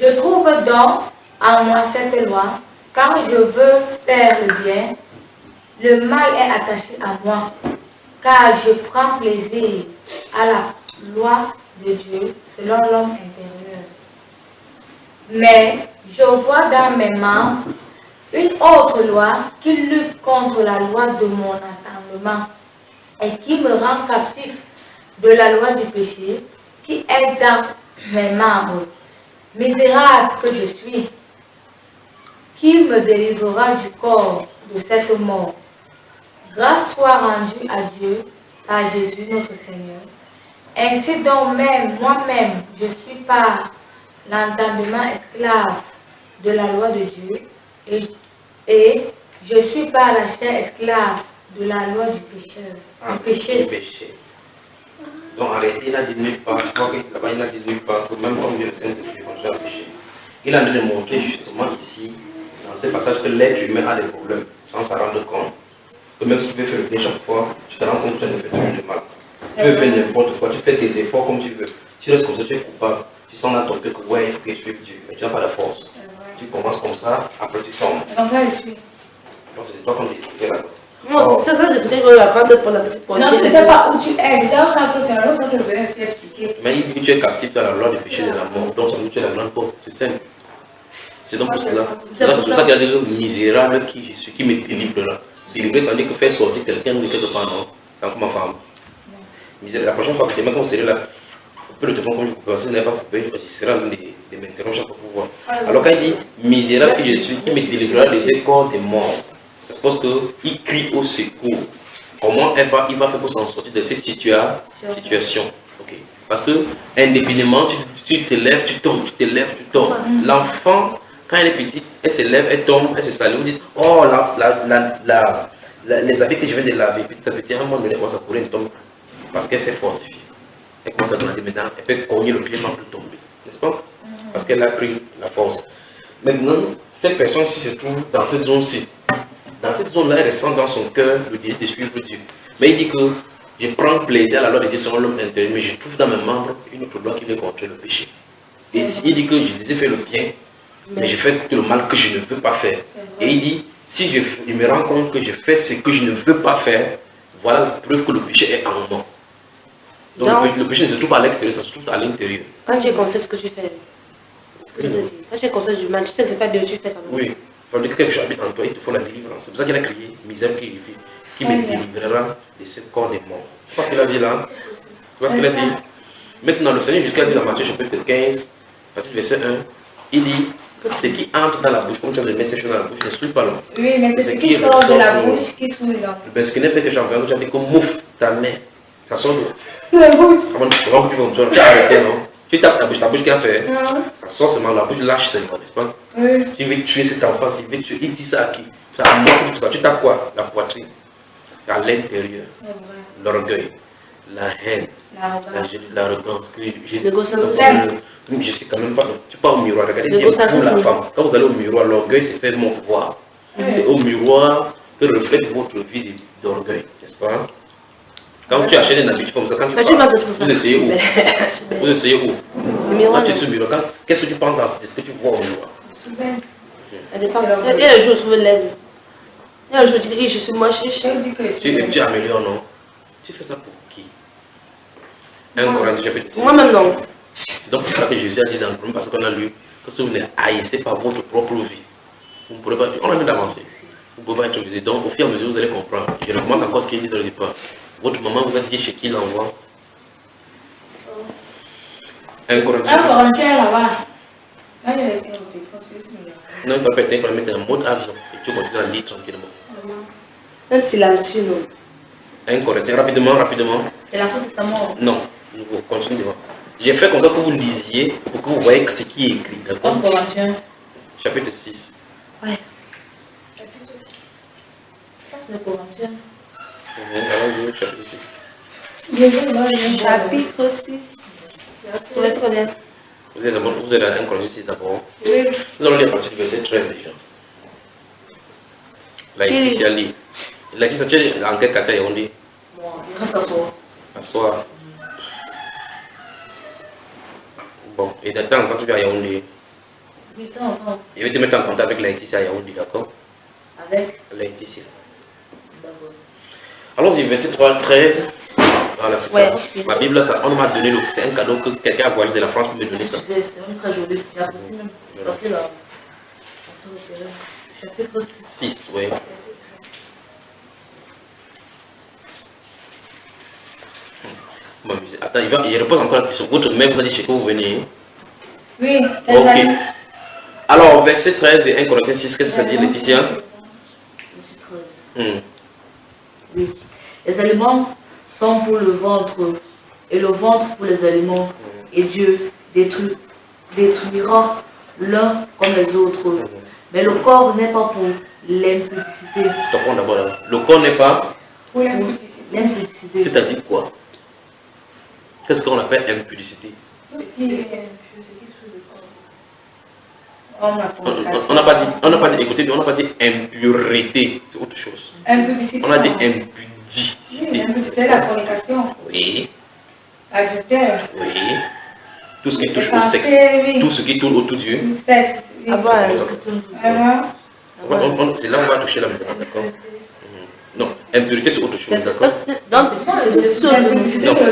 Speaker 3: Je trouve donc en moi cette loi, quand je veux faire le bien, le mal est attaché à moi, car je prends plaisir à la loi de Dieu selon l'homme intérieur. Mais je vois dans mes membres une autre loi qui lutte contre la loi de mon entendement et qui me rend captif de la loi du péché qui est dans mes membres. Misérable que je suis, qui me délivrera du corps de cette mort? Grâce soit rendue à Dieu par Jésus notre Seigneur. Ainsi donc même, moi-même, je suis par l'entendement esclave de la loi de Dieu et je suis par la chair esclave de la loi du péché.
Speaker 1: Du péché. Donc en réalité, il a dit nulle part, je crois que là-bas il a dit nulle part, que même comme Dieu le Saint de Dieu, j'ai un péché. Il a de montrer justement ici, dans ce passage, que l'être humain a des problèmes, sans s'en rendre compte. Que même si tu veux faire le bien chaque fois, tu te rends compte que tu ne fais toujours du mal. Tu veux faire n'importe quoi, tu fais tes efforts comme tu veux. Tu restes comme ça, tu es coupable. Tu sens dans ton cœur que ouais, il faut que je suive Dieu, mais tu n'as pas la force. Tu commences comme ça, après tu tombes.
Speaker 3: Donc là, je suis.
Speaker 1: Donc c'est toi qu'on dit là.
Speaker 2: Non, c'est ça de ce que je veux apprendre pour la petite pointe.
Speaker 3: Non, je ne sais pas où tu es. C'est un autre que je vais aussi expliquer.
Speaker 1: Mais il dit que tu es captif dans la loi du péché de la mort. Donc ça veut dire que tu es la grande porte. C'est simple. C'est donc pour cela. C'est pour ça qu'il y a des misérable qui je suis, qui me délivrera. Délivrer, ça veut dire que faire sortir quelqu'un de quelque part, non. C'est comme ma femme. Misérable. La prochaine fois que c'est même quand c'est là, peu de temps comme je vous pense, si ce n'est pas coupé, je serai en train de m'interroger pour pouvoir. Alors quand il dit misérable que je suis, qui me délivrera des corps des morts. Je pense qu'il crie au secours. Comment il va faire pour s'en sortir de cette situation? Ok. Parce que indéfiniment, tu te lèves, tu tombes, tu te lèves, tu tombes. L'enfant, quand elle est petite, elle se lève, elle tombe, elle se salue. Vous dites, oh, les habits que je viens de laver, petit à petit, à un moment donné, elle commence à courir, elle tombe. Parce qu'elle s'est fortifiée. Elle commence à grandir maintenant, elle peut cogner le pied sans plus tomber. N'est-ce pas? Parce qu'elle a pris la force. Maintenant, cette personne-ci se trouve dans cette zone-ci. Dans cette zone-là, elle ressent dans son cœur le désir de suivre Dieu. Mais il dit que je prends plaisir à la loi de Dieu selon l'homme intérieur, mais je trouve dans mes membres une autre loi qui vient contrer le péché. Et il dit que je les ai fait le bien, mais je fais tout le mal que je ne veux pas faire. Et il dit, si je me rends compte que je fais ce que je ne veux pas faire, voilà la preuve que le péché est en moi. Donc le péché ne se trouve pas à l'extérieur, ça se trouve à l'intérieur.
Speaker 2: Quand tu es conscient de ce que tu fais, quand tu es conscient du mal, tu sais que ce n'est pas bien, tu fais quand même.
Speaker 1: Oui, il faut dire que quelque chose habite en toi, il te faut la délivrance. C'est pour ça qu'il a crié, misère qui me délivrera de ce corps des morts. C'est pas ce qu'il a dit là. Tu vois ce qu'il a dit? Maintenant, le Seigneur Jésus a dit dans Matthieu chapitre 15, verset 1, il dit, ce qui entre dans la bouche, comme tu viens de mettre ces choses dans la bouche, ne souille pas l'homme.
Speaker 3: Oui, mais c'est ce qui sort de la bouche qui souille l'homme.
Speaker 1: Ce qui n'est fait que j'ai entendu, tu as dit que mouffe ta main. Ça sort de
Speaker 3: la bouche.
Speaker 1: Tu as arrêté, non? Tu tapes ta bouche qui a fait. Ça sort seulement, la bouche lâche seulement, n'est-ce pas?
Speaker 3: Oui.
Speaker 1: Tu veux tuer cet enfant, il dit ça à qui? C'est à moi que tu fais ça. Tu tapes quoi? La poitrine. C'est à l'intérieur. L'orgueil, la haine, l'arrogance. Je suis quand même pas. Tu pars au miroir, regardez bien pour la femme. Quand vous allez au miroir, l'orgueil c'est fait mon voir. C'est au miroir que reflète votre vie d'orgueil, n'est-ce pas? Quand tu achètes un habit comme ça, quand tu parles, vous essayez où? Vous essayez où? Quand tu es sur le miroir, qu'est-ce que tu penses de ce que tu vois au miroir?
Speaker 2: Il y a un jour où je me lève. Il y a un jour où je dis, je suis moche.
Speaker 1: Tu améliores, non? Tu fais ça pour qui? 1 Corinthiens chapitre 6.
Speaker 2: Moi-même, non.
Speaker 1: C'est donc pour ça que Jésus a dit dans le premier passage qu'on a lu que si vous ne haïssez pas votre propre vie, vous ne pourrez pas. On a envie d'avancer. Vous ne pouvez pas être obligé. Donc, au fur et à mesure, vous allez comprendre. Je recommence encore ce qu'il dit dans le départ. Votre maman vous a dit chez qui l'envoie? 1 Corinthiens
Speaker 3: là-bas.
Speaker 1: Non, il ne va pas être, il va mettre un mode avion et tu continues à lire tranquillement.
Speaker 2: Même silencieux, non.
Speaker 1: 1 Corinthiens, rapidement.
Speaker 5: C'est l'Ancien Testament.
Speaker 1: Non, nouveau, continue devant. J'ai fait comme ça que vous lisiez pour que vous voyez ce qui est écrit. D'accord?
Speaker 5: 1 Corinthiens.
Speaker 1: Chapitre 6.
Speaker 2: Ouais.
Speaker 5: C'est Corinthiens.
Speaker 1: Allons-y, chapitre 6.
Speaker 2: Chapitre 6. Vous êtes combien?
Speaker 1: Vous êtes dans 1 Corinthiens 6 d'abord.
Speaker 3: Oui.
Speaker 1: Nous allons lire à partir du verset 13 déjà. Là, ici, il lit. Il a dit ça, tu es en quel quartier on dit?
Speaker 5: Moi, il reste à soi.
Speaker 1: Assoir. Bon, et de temps en temps, tu vas à Yaoundé.
Speaker 5: Oui, de temps en temps.
Speaker 1: Je vais te mettre en contact avec Laetitia à Yaoundé, d'accord?
Speaker 5: Avec?
Speaker 1: Laetitia.
Speaker 5: D'accord.
Speaker 1: Allons-y, verset 13. Voilà, c'est
Speaker 2: Ouais.
Speaker 1: ça. Ma Bible, ça, on m'a donné, c'est un cadeau que quelqu'un a voyagé de la France pour me donner ça.
Speaker 5: C'est même très joli. J'apprécie même. Parce que là, chapitre 6.
Speaker 1: 6, oui. Attends, il repose encore la question. Votre mère vous a dit chez quoi vous venez?
Speaker 3: Oui,
Speaker 1: Ok. Alors, verset 13 de 1 Corinthiens 6, qu'est-ce que ça dit, Laetitia?
Speaker 5: Verset 13. Oui. Les aliments sont pour le ventre et le ventre pour les aliments. Et Dieu détruira l'un comme les autres. Mais le corps n'est pas pour l'impudicité.
Speaker 1: Stoppons d'abord là. Le corps n'est pas
Speaker 3: pour l'impudicité.
Speaker 1: C'est-à-dire quoi? Qu'est-ce qu'on appelle impudicité?
Speaker 3: Tout ce qui est impur, ce qui souille le corps.
Speaker 1: On n'a pas dit, écoutez, on n'a pas dit impureté, c'est autre chose.
Speaker 3: Impudicité.
Speaker 1: On a dit
Speaker 3: Oui,
Speaker 1: impudicité.
Speaker 3: c'est la fornication.
Speaker 1: Oui,
Speaker 3: Adultère.
Speaker 1: oui. Tout ce qui touche au sexe.
Speaker 3: Oui.
Speaker 1: Tout ce qui tourne autour du.
Speaker 3: Le sexe. Oui.
Speaker 2: Ah bon,
Speaker 1: C'est là où on va toucher là maintenant, d'accord? Non, impurité c'est autre chose, d'accord?
Speaker 2: Donc,
Speaker 1: Non,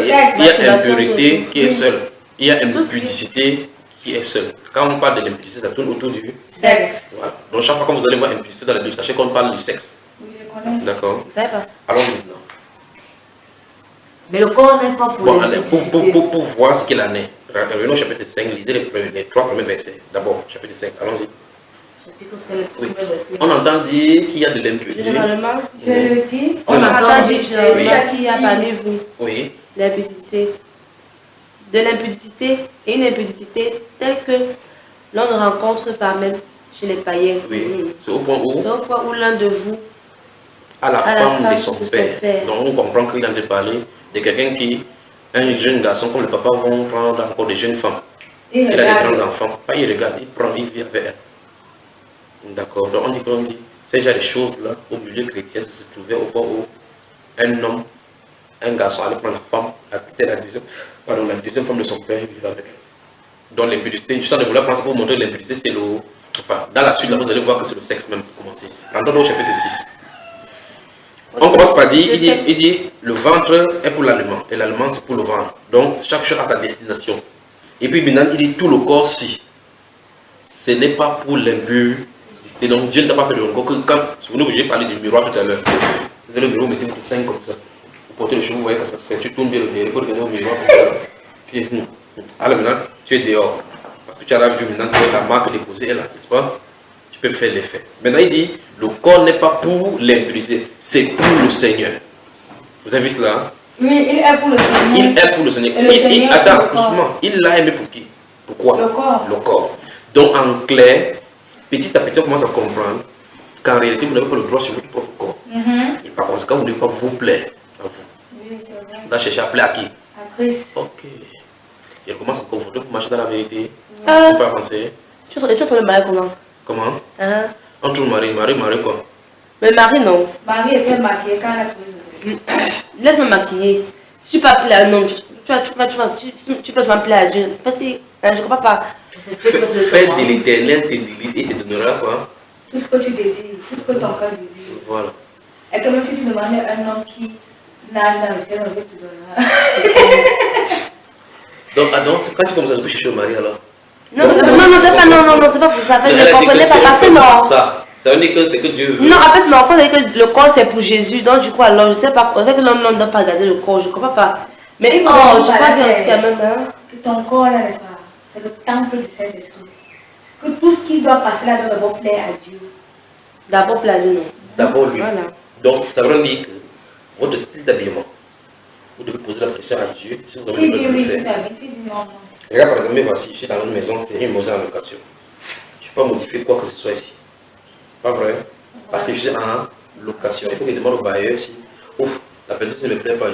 Speaker 1: il y a impurité qui est seule. Il y a impudicité qui est seule. Quand on parle de l'impudicité, ça tourne autour du
Speaker 3: sexe.
Speaker 1: Voilà. Donc chaque fois que vous allez voir impudicité dans la Bible, sachez qu'on parle du sexe.
Speaker 3: Oui, je connais.
Speaker 1: D'accord?
Speaker 2: vous savez pas.
Speaker 1: Alors maintenant.
Speaker 5: Mais le corps n'est pas pour
Speaker 1: Bon,
Speaker 5: l'impudicité.
Speaker 1: pour voir ce qu'il en est, revenons au chapitre 5, lisez les 3 premiers versets. D'abord, chapitre 5, allons-y.
Speaker 5: Chapitre 7,
Speaker 1: Oui.
Speaker 5: premier verset.
Speaker 1: On entend dire qu'il y a de l'impudicité.
Speaker 6: Généralement,
Speaker 3: Je le dis.
Speaker 6: on entend dire
Speaker 1: Oui.
Speaker 6: généralement qu'il y a parmi vous
Speaker 1: Oui.
Speaker 6: l'impudicité. De l'impudicité et une impudicité telle que l'on ne rencontre pas même chez les païens.
Speaker 1: Oui. C'est au point où,
Speaker 6: C'est au point où l'un de vous
Speaker 1: à la
Speaker 6: à la
Speaker 1: femme de
Speaker 6: femme
Speaker 1: son
Speaker 6: de son
Speaker 1: père.
Speaker 6: père.
Speaker 1: Donc on comprend qu'il est en train de parler de quelqu'un qui, un jeune garçon comme le papa, vont prendre encore des jeunes femmes.
Speaker 3: Et
Speaker 1: Il a des
Speaker 3: regarde.
Speaker 1: grands enfants. Pas il regarde, il prend, il vit avec elle. D'accord. Donc on dit, ces genre de choses-là, au milieu chrétien, ça se trouvait au point où un homme, un garçon allait prendre la femme, peut-être la deuxième femme de son père, il vivait avec elle. Donc l'impudicité, je sens de vouloir penser pour montrer l'impudicité, c'est le. Enfin, dans la suite, là, vous allez voir que c'est le sexe même pour commencer. Entendons au chapitre 6. On commence par dire, il dit, le ventre est pour l'aliment, et l'aliment c'est pour le ventre. Donc chaque chose a sa destination. Et puis maintenant, il dit tout le corps si. Ce n'est pas pour l'impudicité. Donc Dieu n'a pas fait de corps que quand, souvenez-vous, j'ai parlé du miroir tout à l'heure. Vous avez le miroir, mettez-vous 5 comme ça. Vous portez le cheveu, vous voyez que ça ceinture tourne bien le derrière, vous regardez au miroir comme ça. Puis, alors maintenant, tu es dehors. Parce que tu as la vue, maintenant, tu as la marque déposée là, n'est-ce pas? Tu peux faire l'effet. Maintenant, il dit, le corps n'est pas pour l'impudicité, c'est pour le Seigneur. Vous avez vu cela?
Speaker 3: Oui, il est pour le Seigneur.
Speaker 1: Il est pour le Seigneur.
Speaker 3: Et le Seigneur
Speaker 1: Attends,
Speaker 3: pour le corps.
Speaker 1: doucement. Il l'a aimé pour qui? Pourquoi?
Speaker 3: Le corps.
Speaker 1: Le corps. Donc, en clair, petit à petit, on commence à comprendre qu'en réalité, vous n'avez pas le droit sur votre propre corps. Et par conséquent, vous ne devez pas vous plaire à vous.
Speaker 3: Oui, c'est vrai.
Speaker 1: Vous allez chercher à plaire à qui?
Speaker 3: À Christ.
Speaker 1: Ok. Et on commence à confronter pour marcher dans la vérité.
Speaker 6: Euh,
Speaker 1: Tu peux avancer.
Speaker 6: tu trouves le mari comment?
Speaker 1: Comment?
Speaker 6: Hein?
Speaker 1: On trouve Marie quoi?
Speaker 6: Mais Marie, non.
Speaker 3: Marie était maquillée quand elle a trouvé le
Speaker 6: Laisse-moi maquiller. Si tu peux appeler un homme, tu peux m'appeler à Dieu. Parce que je ne comprends pas.
Speaker 5: C'est tout le
Speaker 1: Fais de
Speaker 5: temps.
Speaker 1: l'éternel tes délices et te donnera quoi?
Speaker 3: tout ce que tu désires, tout ce que ton cœur désire.
Speaker 1: Voilà.
Speaker 3: Et que même si tu demandes à un homme qui nage dans le ciel, on te donnera.
Speaker 1: Donc, quand tu commences à te chercher au mari alors?
Speaker 6: Non, c'est pas, non, c'est pas pour ça. En fait,
Speaker 1: Elle
Speaker 6: ne
Speaker 1: a dit
Speaker 6: comprenez
Speaker 1: que
Speaker 6: pas
Speaker 1: c'est
Speaker 6: parce que non.
Speaker 1: Ça veut dire que c'est que Dieu veut.
Speaker 6: Non, en fait, non, quand on dit que le corps c'est pour Jésus, donc du coup, alors je sais pas, en fait, l'homme ne doit pas regarder le corps, je comprends pas. Mais
Speaker 3: Et
Speaker 6: oh,
Speaker 3: vous
Speaker 6: je
Speaker 3: avez
Speaker 6: crois
Speaker 3: pas
Speaker 6: bien
Speaker 3: la
Speaker 6: aussi quand même, hein.
Speaker 3: Que ton corps là, n'est-ce pas, c'est le temple du Saint-Esprit. Que tout ce qui doit passer là doit d'abord plaire à Dieu.
Speaker 6: D'abord, plaire à Dieu, non.
Speaker 1: D'abord lui.
Speaker 6: Voilà.
Speaker 1: Donc, ça veut dire que votre style d'habillement, vous devez poser la pression à Dieu si vous avez
Speaker 3: Si
Speaker 1: le
Speaker 3: Dieu
Speaker 1: de le
Speaker 3: lui dit
Speaker 1: faire.
Speaker 3: ta vie, si dit non, non.
Speaker 1: Regarde par exemple, voici, je suis dans une maison, c'est une maison en location. Je ne peux pas modifier quoi que ce soit ici. Pas vrai? Parce que je suis en location. Il faut que je demande au bailleur si, ouf, la personne ne me plaît pas,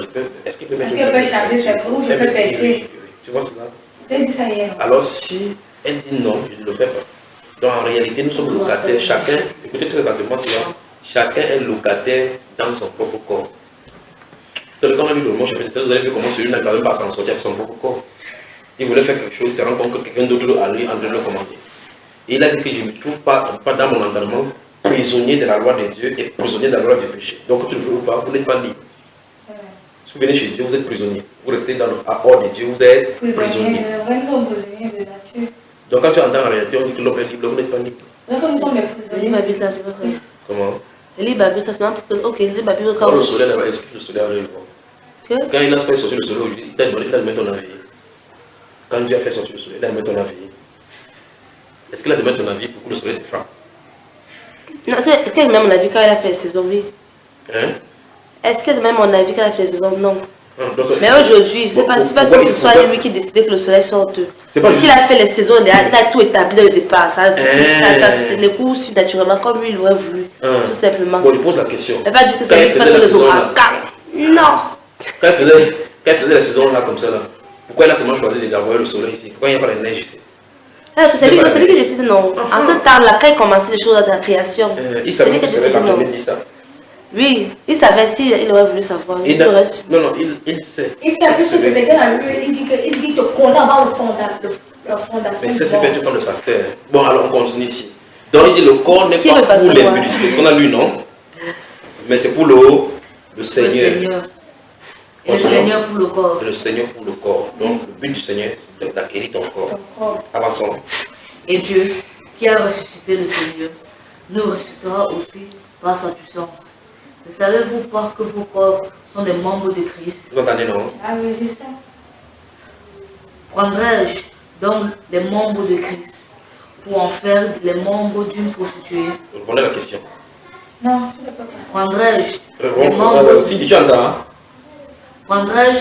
Speaker 1: est-ce qu'il peut mettre
Speaker 3: Est-ce qu'elle peut changer ses prix ou je
Speaker 1: Elle
Speaker 3: peux
Speaker 1: me dit oui,
Speaker 3: baisser?
Speaker 1: oui. Tu vois cela?
Speaker 3: Je t'ai dit ça hier.
Speaker 1: Alors si elle dit non, je ne le fais pas. Donc en réalité, nous sommes locataires, chacun, écoutez très attentivement cela, chacun est locataire dans son propre corps. Quand on a lu le mot chapitre 16, vous avez vu comment celui-là n'arrive pas à s'en sortir avec son propre corps. Il voulait faire quelque chose, il se rend compte que quelqu'un d'autre a lui en train de le commander. Et il a dit que je ne me trouve pas dans mon entendement prisonnier de la loi de Dieu et prisonnier de la loi du péché. Donc tu le veux ou pas, vous n'êtes pas libre. Si vous venez chez Dieu, vous êtes prisonnier. Vous restez dans le hors de Dieu, vous êtes prisonnier.
Speaker 3: Prisonniers, nous sommes prisonniers de nature.
Speaker 1: Donc quand tu entends en réalité, on dit que l'homme est libre, vous n'êtes pas libre.
Speaker 3: Donc nous sommes des
Speaker 6: Le
Speaker 3: prisonniers.
Speaker 6: livre habite là, c'est pas ça.
Speaker 1: Comment?
Speaker 6: Le livre habite là, c'est n'importe quoi. Ok, le livre habite
Speaker 1: Quand
Speaker 6: quand
Speaker 1: le soleil là-bas, est-ce que le soleil arrive?
Speaker 6: Que?
Speaker 1: Quand il a fait sortir le soleil aujourd'hui, il t'a demandé de mettre ton avis. Quand Dieu a fait sortir le soleil, il a mis ton avis. Est-ce qu'il a demandé ton avis pour que le soleil te frappe?
Speaker 6: Non, est-ce qu'elle met mon avis quand elle a fait les saisons? Oui.
Speaker 1: Hein?
Speaker 6: Est-ce qu'elle met mon avis quand elle a fait les saisons? Non.
Speaker 1: Donc,
Speaker 6: Mais aujourd'hui, je sais pas, c'est pas si ce soit lui qui décidait que le soleil sorte.
Speaker 1: C'est pas
Speaker 6: Parce qu'il a fait les saisons, il a tout établi dès le départ. Ça les cours suivent naturellement comme lui il aurait voulu. Tout simplement.
Speaker 1: Bon, je pose la question.
Speaker 6: Elle va dire que
Speaker 1: Quand
Speaker 6: c'est
Speaker 1: il
Speaker 6: lui qui
Speaker 1: faisait
Speaker 6: fait
Speaker 1: la
Speaker 6: les
Speaker 1: saison là,
Speaker 6: ouragans. Non.
Speaker 1: quand il faisait la saison là comme ça là, pourquoi il a seulement choisi d'envoyer le soleil ici? Pourquoi il n'y a pas la neige ici?
Speaker 6: C'est lui qui décide, non. En ce temps-là, quand il commençait les choses de la création,
Speaker 1: Il
Speaker 6: c'est
Speaker 1: savait
Speaker 6: lui qui
Speaker 1: qu'il savait
Speaker 6: décide,
Speaker 1: pas
Speaker 6: non.
Speaker 1: dit ça.
Speaker 6: Oui, il savait s'il aurait voulu savoir. Il aurait su.
Speaker 1: Non, il sait.
Speaker 3: Il sait plus que c'est déjà dans lui, il dit qu'il te connaît avant le fondation.
Speaker 1: Mais ça, c'est peut-être comme le pasteur. Bon, alors on continue ici. Donc il dit le corps n'est
Speaker 6: Qui
Speaker 1: pas
Speaker 6: le pasteur,
Speaker 1: pour l'impudicité, ce qu'on a lu, non? Mais c'est pour le Seigneur.
Speaker 5: Et le Seigneur pour le corps.
Speaker 1: Et le Seigneur pour le corps. Donc le but du Seigneur, c'est d'acquérir ton corps. Avançons.
Speaker 5: Et Dieu, qui a ressuscité le Seigneur, nous ressuscitera aussi par sa puissance. Ne savez-vous pas que vos corps sont des membres de Christ?
Speaker 1: Vous entendez, non?
Speaker 3: Ah oui, je sais.
Speaker 5: Prendrai-je donc des membres de Christ pour en faire les membres d'une prostituée?
Speaker 1: Répondez à la question.
Speaker 3: Non, tu ne peux pas.
Speaker 5: Prendrais-je les membres...
Speaker 1: Si tu entends.
Speaker 5: Prendrais-je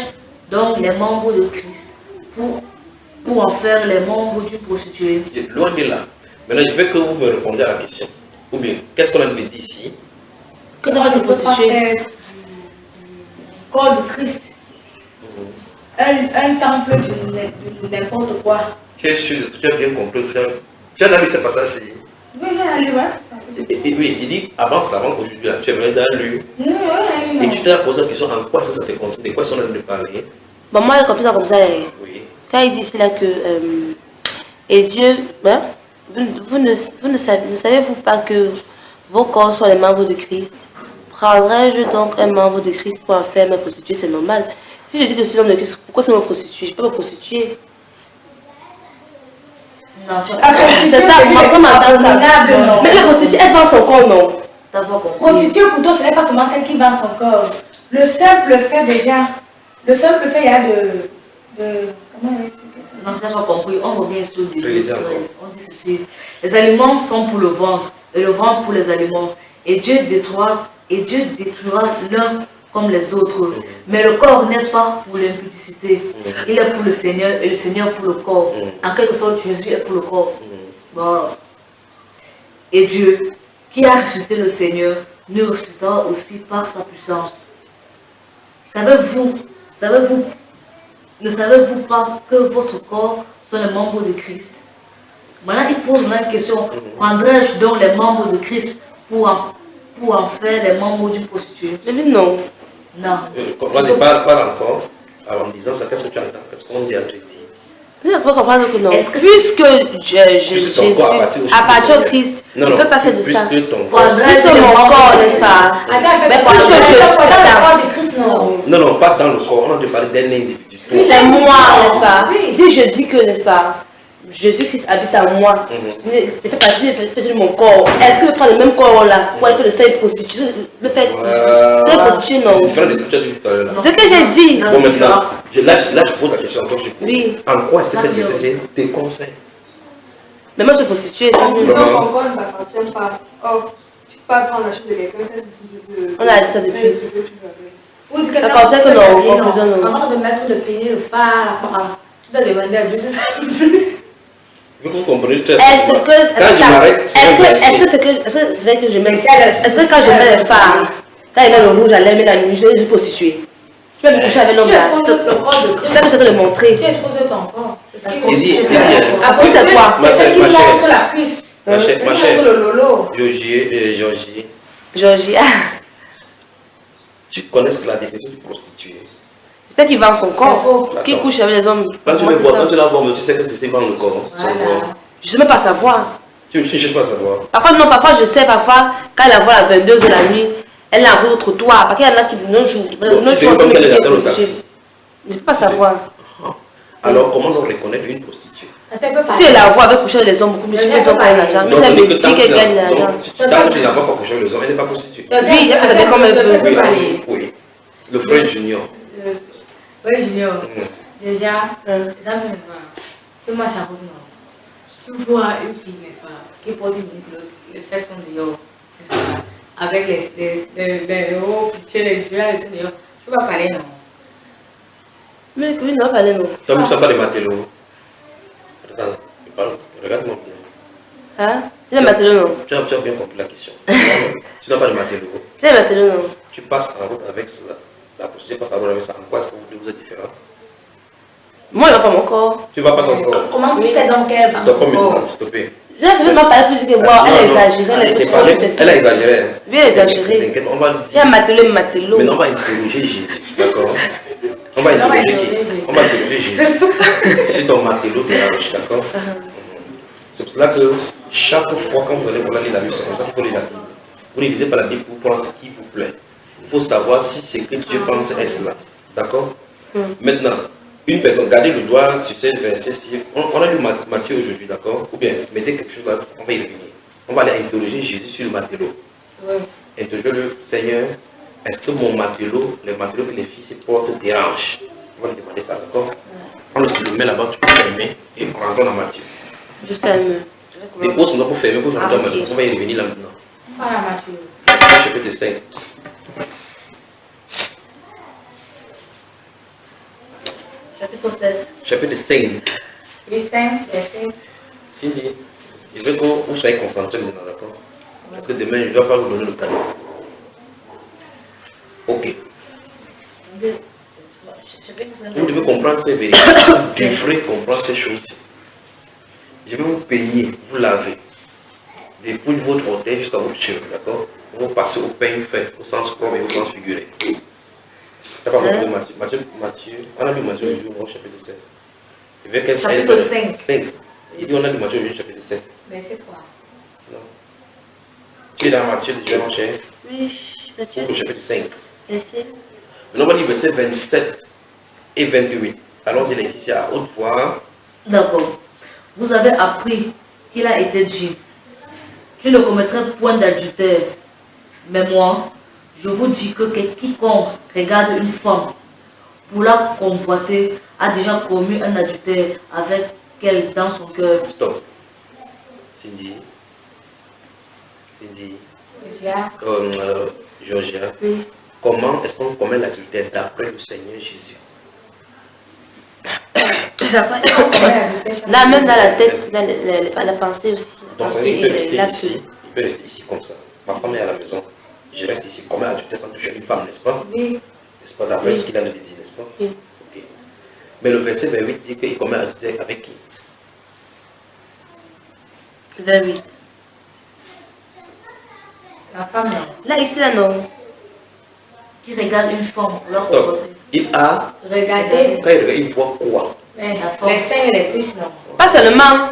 Speaker 5: donc les membres de Christ pour en faire les membres d'une prostituée?
Speaker 1: Loin de là. Maintenant, je veux que vous me répondiez à la question. Ou bien, qu'est-ce qu'on a dit ici?
Speaker 6: Que devrait être prostituée?
Speaker 3: Du corps de Christ. Un temple de n'importe quoi.
Speaker 1: Tu es sûr, tu as bien compris. Tu as lu ce passage-ci?
Speaker 3: Oui, j'ai lu, ouais.
Speaker 1: Et oui, il dit avance avant qu'aujourd'hui, tu aimerais dans lu.
Speaker 3: Non,
Speaker 1: Et tu t'es posé la question en quoi ça te concerne, de quoi sont en train de parler?
Speaker 6: Bon, moi, j'ai compris ça comme ça.
Speaker 1: Oui.
Speaker 6: Quand il dit ici là que. Et Dieu. Hein, vous ne savez-vous pas que vos corps sont les membres de Christ? Prendrais-je donc un membre de Christ pour en faire me prostituer? C'est normal. Si je dis que je suis l'homme de Christ, pourquoi c'est me prostituer? Je peux me prostituer.
Speaker 5: Non, je
Speaker 6: C'est ça, comment m'entendre? Mais la prostituée, elle vend son corps, non?
Speaker 5: d'abord compris.
Speaker 3: Prostituée pour toi, ce n'est pas seulement celle qui vend son corps. Le simple fait déjà. Le simple fait, il y a comment expliquer ça?
Speaker 5: Non, je n'ai pas compris. On revient sur le début.
Speaker 1: Réalisez encore.
Speaker 5: On dit ceci. Les aliments sont pour le ventre, et le ventre pour les aliments. Et Dieu détruira l'un comme les autres. Mais le corps n'est pas pour l'impudicité. Il est pour le Seigneur et le Seigneur pour le corps. En quelque sorte, Jésus est pour le corps. Bon. Et Dieu, qui a ressuscité le Seigneur, nous ressuscitera aussi par sa puissance. Ne savez-vous pas que votre corps sont les membres de Christ? Maintenant, il pose une question. Prendrais-je donc les membres de Christ pour en faire les membres d'une prostituée?
Speaker 6: Je dis non.
Speaker 5: Non.
Speaker 1: Vas-y, parle encore. Alors, en disant ça, qu'est-ce que tu entends? Qu'est-ce qu'on dit à te dire?
Speaker 6: Je ne peux comprendre que non.
Speaker 5: Est-ce que-
Speaker 6: Puisque
Speaker 1: Puisque ton
Speaker 6: Jésus,
Speaker 1: corps appartient au
Speaker 6: à partir de
Speaker 1: Christ.
Speaker 6: Christ,
Speaker 1: Non,
Speaker 6: je
Speaker 1: non.
Speaker 6: ne peux pas faire de ça.
Speaker 1: Puisque ton corps.
Speaker 6: Puisque mon corps, n'est-ce pas? Mais puisque
Speaker 3: le corps de Christ, non.
Speaker 1: Non, non, pas dans le corps. On a parlé d'un individu.
Speaker 6: C'est moi, n'est-ce pas?
Speaker 3: Oui.
Speaker 6: Si je dis que, n'est-ce pas, Jésus-Christ habite en moi, c'est fait partie de mon corps. Est-ce que je prends le même corps là pour être le seul prostitué? Le fait c'est prostitué, non.
Speaker 1: C'est différent de ce que tu as dit tout à l'heure.
Speaker 6: C'est ce que j'ai dit.
Speaker 1: Bon, maintenant, là, je pose la question encore.
Speaker 6: Oui.
Speaker 1: En quoi est-ce que cette nécessité te conseille?
Speaker 6: Mais moi, je suis prostituée.
Speaker 4: Ton corps ne t'appartient pas. Or, tu peux pas prendre la chose de quelqu'un.
Speaker 6: On a dit ça depuis.
Speaker 4: Ce que tu veux avec.
Speaker 3: Ou du
Speaker 6: Ça pensait que non, en conclusion, non.
Speaker 3: Avant de mettre le pénis, le phare, tu dois demander à Dieu, c'est ça.
Speaker 1: Vous comprenez?
Speaker 6: Est-ce que
Speaker 1: Quand je m'arrête,
Speaker 6: c'est vrai que je mets. Est-ce que quand je mets les phares, quand il met le rouge à l'air, la nuit, je vais prostituer? Je peux me coucher avec l'homme là.
Speaker 3: Tu exposes ton corps de
Speaker 6: C'est ça que je dois le montrer.
Speaker 3: Tu exposes ton corps.
Speaker 1: Il dit,
Speaker 3: Après,
Speaker 6: c'est quoi?
Speaker 3: c'est ce qui
Speaker 1: Ma chère.
Speaker 3: montre la cuisse.
Speaker 1: ma chère,
Speaker 3: Le lolo.
Speaker 1: Georgie,
Speaker 6: Georgie,
Speaker 1: tu connais ce que la définition du prostituée?
Speaker 6: c'est qui vend son
Speaker 3: C'est
Speaker 6: corps,
Speaker 3: faux.
Speaker 6: qui couche avec les hommes.
Speaker 1: Quand tu
Speaker 6: Moi,
Speaker 1: le
Speaker 6: c'est
Speaker 1: vois,
Speaker 6: ça.
Speaker 1: quand tu la vois, tu sais que c'est dans le corps. Son
Speaker 3: Voilà.
Speaker 1: corps.
Speaker 6: Je ne sais même pas savoir.
Speaker 1: Tu ne cherches pas à savoir.
Speaker 6: Parfois, non, parfois je sais, parfois, quand elle la voit à 22h la nuit, elle l'a au trottoir. Parce qu'il y en a qui ne jouent.
Speaker 1: Donc, si c'est comme elle est dans le taxi.
Speaker 6: Je ne peux pas savoir.
Speaker 1: Alors, comment on reconnaît une prostituée?
Speaker 6: Si elle la voit avec coucher avec les hommes, beaucoup mieux, les hommes gagnent l'argent. Mais elle me dit qu'elle gagne l'argent.
Speaker 1: Tant que tu n'as pas couché avec les hommes, elle n'est pas prostituée.
Speaker 6: Oui, elle fait comme elle veut.
Speaker 1: Oui, oui. Le frère Junior.
Speaker 3: Oui, Junior. Déjà,
Speaker 6: Hein.
Speaker 3: les amis, tu marches à route, non. Tu vois une fille, n'est-ce pas, qui porte une culotte, les fesses sont dehors, n'est-ce pas, avec les hauts, pitié, les yeux, les sont dehors. Tu vas parler, non.
Speaker 6: Mais oui, non, pas les noms.
Speaker 1: Toi, tu n'as pas de matelot. Regarde, tu parles. Regarde-moi bien.
Speaker 6: Hein? Je n'ai pas de nom.
Speaker 1: Tu as bien compris la question. Tu n'as pas de matelot.
Speaker 6: Je n'ai pas de nom.
Speaker 1: Tu passes en route avec cela. La prostituée passe en route avec ça. En quoi est-ce que vous êtes différents?
Speaker 6: Moi, il ne va pas mon corps.
Speaker 1: Tu ne vas pas ton corps.
Speaker 3: Comment tu sais donc qu'elle prend
Speaker 1: Stop
Speaker 3: son
Speaker 1: une
Speaker 3: corps?
Speaker 1: minute, s'il te plaît.
Speaker 6: Je n'ai même pas parlé plus que moi. Elle a
Speaker 1: Non, non.
Speaker 6: exagéré.
Speaker 1: Elle a exagéré.
Speaker 6: Oui, elle a exagéré.
Speaker 1: T'inquiète, on va
Speaker 6: Il y a
Speaker 1: dire.
Speaker 6: matelot, matelot.
Speaker 1: Maintenant, on va interroger Jésus. D'accord? On va interroger Jésus. Si ton matelot te lâche, d'accord? C'est pour cela que chaque fois quand vous allez vouloir lire la Bible, c'est comme ça qu'il faut lire la Bible. Vous ne lisez pas la Bible pour prendre ce qui vous plaît. Il faut savoir si ce que Dieu pense est cela. D'accord? Maintenant, une personne, gardez le doigt sur ce verset-ci. On a lu Matthieu aujourd'hui, d'accord? Ou bien, mettez quelque chose là, on va y revenir. On va aller interroger Jésus sur le matelot.
Speaker 3: Oui.
Speaker 1: Interroger le Seigneur, est-ce que mon matelot, le matelot que les filles se portent, dérange? On va lui demander ça, d'accord? On le met là-bas, tu peux fermer et on rentre dans Matthieu.
Speaker 6: Je ferme.
Speaker 1: Dépose mon pour fermer, pour faire Matthieu. On va y revenir là maintenant.
Speaker 3: Voilà, Mathieu.
Speaker 1: Chapitre 5.
Speaker 5: Chapitre 7.
Speaker 1: Chapitre 5.
Speaker 3: Les 5, verset.
Speaker 1: Cindy, je veux que vous soyez concentrés maintenant, d'accord? Parce que demain, je ne dois pas vous donner le cadeau. Ok. Vous devez comprendre ces vérités. Vous devrez comprendre ces choses-ci. Je vais vous peigner, vous laver. Depuis votre orteil jusqu'à votre cheveux, d'accord? Vous passez au peigne fait, au sens propre et au sens figuré. C'est pas compris Matthieu. On a lu Matthieu aujourd'hui au chapitre 7. Je veux qu'elle
Speaker 5: Chapitre 5.
Speaker 1: 5. Il dit on a lu Matthieu aujourd'hui chapitre 7.
Speaker 3: Verset 3.
Speaker 1: Non. Tu es dans Matthieu déjà, mon cher?
Speaker 6: Oui, Matthieu.
Speaker 1: Au chapitre 5.
Speaker 6: Verset.
Speaker 1: Maintenant, on va lire versets 27 et 28. Alors, il est ici à haute voix.
Speaker 5: D'accord. Vous avez appris qu'il a été dit, tu ne commettrais point d'adultère. Mais moi, je vous dis que quiconque regarde une femme pour la convoiter a déjà commis un adultère avec elle dans son cœur.
Speaker 1: Stop. Cindy. Cindy. Georgia.
Speaker 6: Oui.
Speaker 1: Comment est-ce qu'on commet l'adultère d'après le Seigneur Jésus?
Speaker 6: Là, même dans la tête, dans la pensée aussi.
Speaker 1: Donc, ça veut dire qu'il peut rester ici. Il peut rester ici comme ça. Ma femme est à la maison. Je reste ici. Comment l'adultère sans toucher une femme, n'est-ce pas?
Speaker 3: Oui.
Speaker 1: N'est-ce pas? D'après ce qu'il a dit, n'est-ce pas?
Speaker 6: Oui.
Speaker 1: Ok. Mais le verset 28 dit qu'il commet l'adultère avec qui?
Speaker 6: 28.
Speaker 3: La femme, non.
Speaker 6: Là, ici, là, non.
Speaker 5: Qui regarde une femme pour la
Speaker 1: Stop.
Speaker 5: convoiter.
Speaker 1: Il a.
Speaker 3: Regardez.
Speaker 1: Quand il regarde, il voit quoi?
Speaker 3: Les seins et les cuisses, non.
Speaker 6: Pas seulement.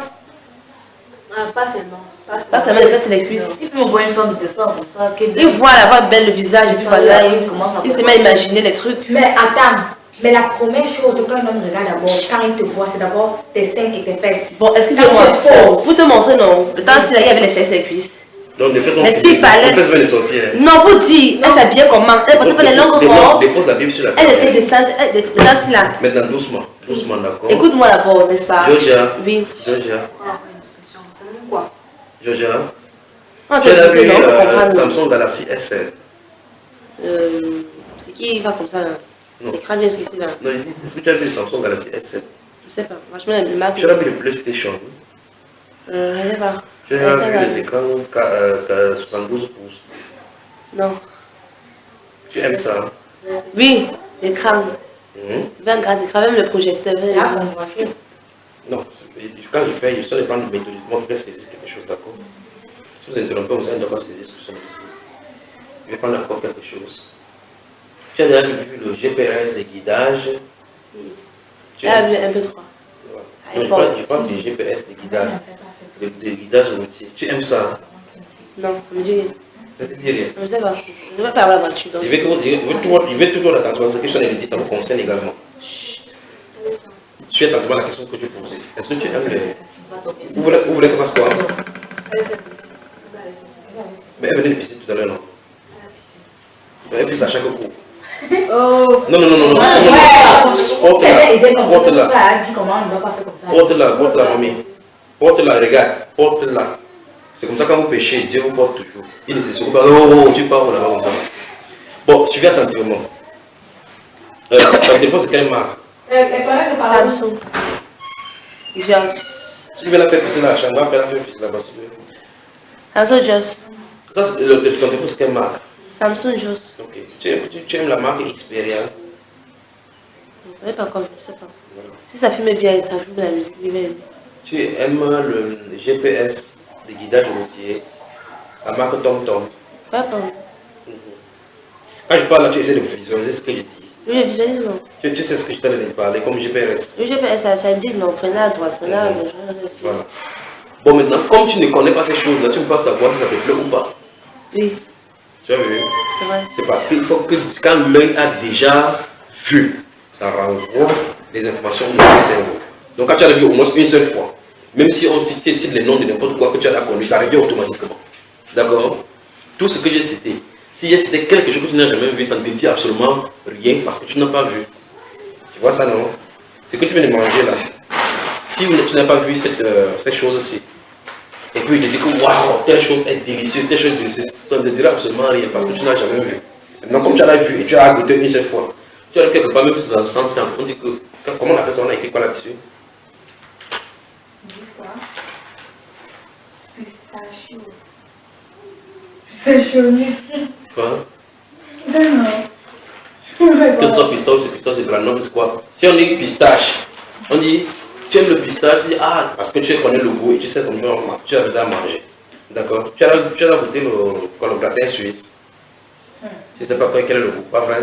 Speaker 2: Pas seulement.
Speaker 6: Pas seulement les fesses et les cuisses.
Speaker 5: Il peut envoyer une femme de ça comme ça.
Speaker 6: Il voit la voix belle, le visage, et puis voilà,
Speaker 5: il commence à
Speaker 6: il se met à imaginer les trucs.
Speaker 3: Mais attends, mais la première chose qu'un homme regarde d'abord, quand il te voit, c'est d'abord tes seins et tes fesses.
Speaker 6: Bon, excusez-moi, vous te montrer, non. Le temps, s'il y avait les fesses et les cuisses.
Speaker 1: Donc, les fesses sont.
Speaker 6: Mais s'il parlait.
Speaker 1: Les fesses veulent les sortir.
Speaker 6: Non, pour dire, elle s'habillait comment? Elle portait pas les longues robes.
Speaker 1: Dépose la Bible sur la
Speaker 6: Elle
Speaker 1: table.
Speaker 6: était descendue, elle était là.
Speaker 1: Maintenant, doucement. Doucement, d'accord?
Speaker 6: Écoute-moi d'abord, n'est-ce pas?
Speaker 1: Georgia.
Speaker 6: Oui.
Speaker 1: Georgia.
Speaker 3: Quoi?
Speaker 1: Georgia.
Speaker 6: On
Speaker 1: Tu as vu
Speaker 6: non, on comprend.
Speaker 1: Samsung Galaxy S7?
Speaker 6: C'est qui va comme ça là?
Speaker 1: Non.
Speaker 6: L'écran vient ici là.
Speaker 1: Non, est-ce que tu as vu le Samsung Galaxy S7?
Speaker 6: Je sais pas. Franchement, le Mac.
Speaker 1: Tu as vu le PlayStation?
Speaker 6: Je sais pas.
Speaker 1: Tu as vu les écrans 72 pouces?
Speaker 6: Non.
Speaker 1: Tu aimes ça?
Speaker 6: Oui, l'écran.
Speaker 1: Mhm.
Speaker 6: 20 grand écran, même le projecteur.
Speaker 3: Là, on voit que.
Speaker 1: Non, quand je fais, je suis de prendre méthodiquement pour saisir quelque chose, d'accord? Si vous interrompez, vous ne doit pas saisir ce que je dis. Je vais prendre encore quelque chose. Tu as déjà vu le GPS des guidages?
Speaker 6: Là, le MP3.
Speaker 1: Non, je parle du GPS des guidages. Des guidages routiers. Tu aimes ça? Hein?
Speaker 6: Non, je me dis rien.
Speaker 1: Je ne te dis rien.
Speaker 6: Je sais pas. Je ne vais pas avoir la voiture. Donc.
Speaker 1: Je vais toujours attention à ce que je ai dit, ça vous concerne également. Tu es attention à la question que je posais. Est-ce que tu aimes les. Vous voulez qu'on fasse quoi? Mais elle venait de pisser tout à l'heure, non? Elle pisse à chaque coup.
Speaker 3: Oh!
Speaker 1: Non. Porte-la. Porte-la, mamie. Porte-la, regarde. Porte-la. C'est comme ça quand vous péchez, Dieu vous porte toujours. Il ne se secoue pas. Oh, tu pars là-bas comme ça. Bon, suivez attentivement. Des fois, c'est quelle marque?
Speaker 6: Samsung. Just.
Speaker 1: Si tu veux la faire pisser dans la chambre, va faire la faire pisser là-bas.
Speaker 6: Samsung Just.
Speaker 1: Ça, c'est le téléphone, c'est quelle marque?
Speaker 6: Samsung Just.
Speaker 1: Ok. Tu aimes la marque Xperia?
Speaker 6: Je ne sais pas comme, je sais pas. Si ça filme bien, ça joue de la musique, je vais aimer.
Speaker 1: Tu aimes le GPS des guidages routiers, la marque TomTom?
Speaker 6: Pas comme.
Speaker 1: Quand je parle là, tu essaies de visualiser ce que je dis.
Speaker 6: Oui, je visualise, non.
Speaker 1: Tu sais ce que je t'en ai parlé comme GPS.
Speaker 6: Le GPS, ça dit non, prenez à droite, prenez à gauche.
Speaker 1: Voilà. Bon, maintenant, comme tu ne connais pas ces choses-là, tu ne peux pas savoir si ça te plaît ou pas.
Speaker 6: Oui,
Speaker 1: Tu as vu?
Speaker 6: c'est vrai.
Speaker 1: C'est parce qu'il faut que quand l'œil a déjà vu, ça renvoie les informations dans le cerveau. Donc quand tu as vu au moins une seule fois, même si on cite les noms de n'importe quoi que tu as connu, ça revient automatiquement. D'accord? Tout ce que j'ai cité, si j'ai cité quelque chose que tu n'as jamais vu, ça ne te dit absolument rien parce que tu n'as pas vu. Tu vois ça, non? Ce que tu viens de manger là, si tu n'as pas vu cette chose-ci, Et puis il te dit que waouh, telle chose est délicieuse, telle chose est délicieuse. Ça ne te dira absolument rien parce que tu n'as jamais vu. Maintenant, comme tu l'as vu et tu as goûté une seule fois, tu as quelque part, même si c'est dans 100 ans, on dit que, comment on appelle ça, on a écrit quoi là-dessus?
Speaker 3: Quoi? Pistachio. Pistachio.
Speaker 1: Quoi?
Speaker 3: Non.
Speaker 1: Que ce soit pistache, c'est granola, c'est quoi? Si on dit pistache, on dit, tu aimes le pistache, tu dis, ah, parce que tu connais le goût et tu sais comment tu as besoin de manger. D'accord? Tu as goûté le gratin suisse. Tu ne sais pas quel est le goût, pas vrai?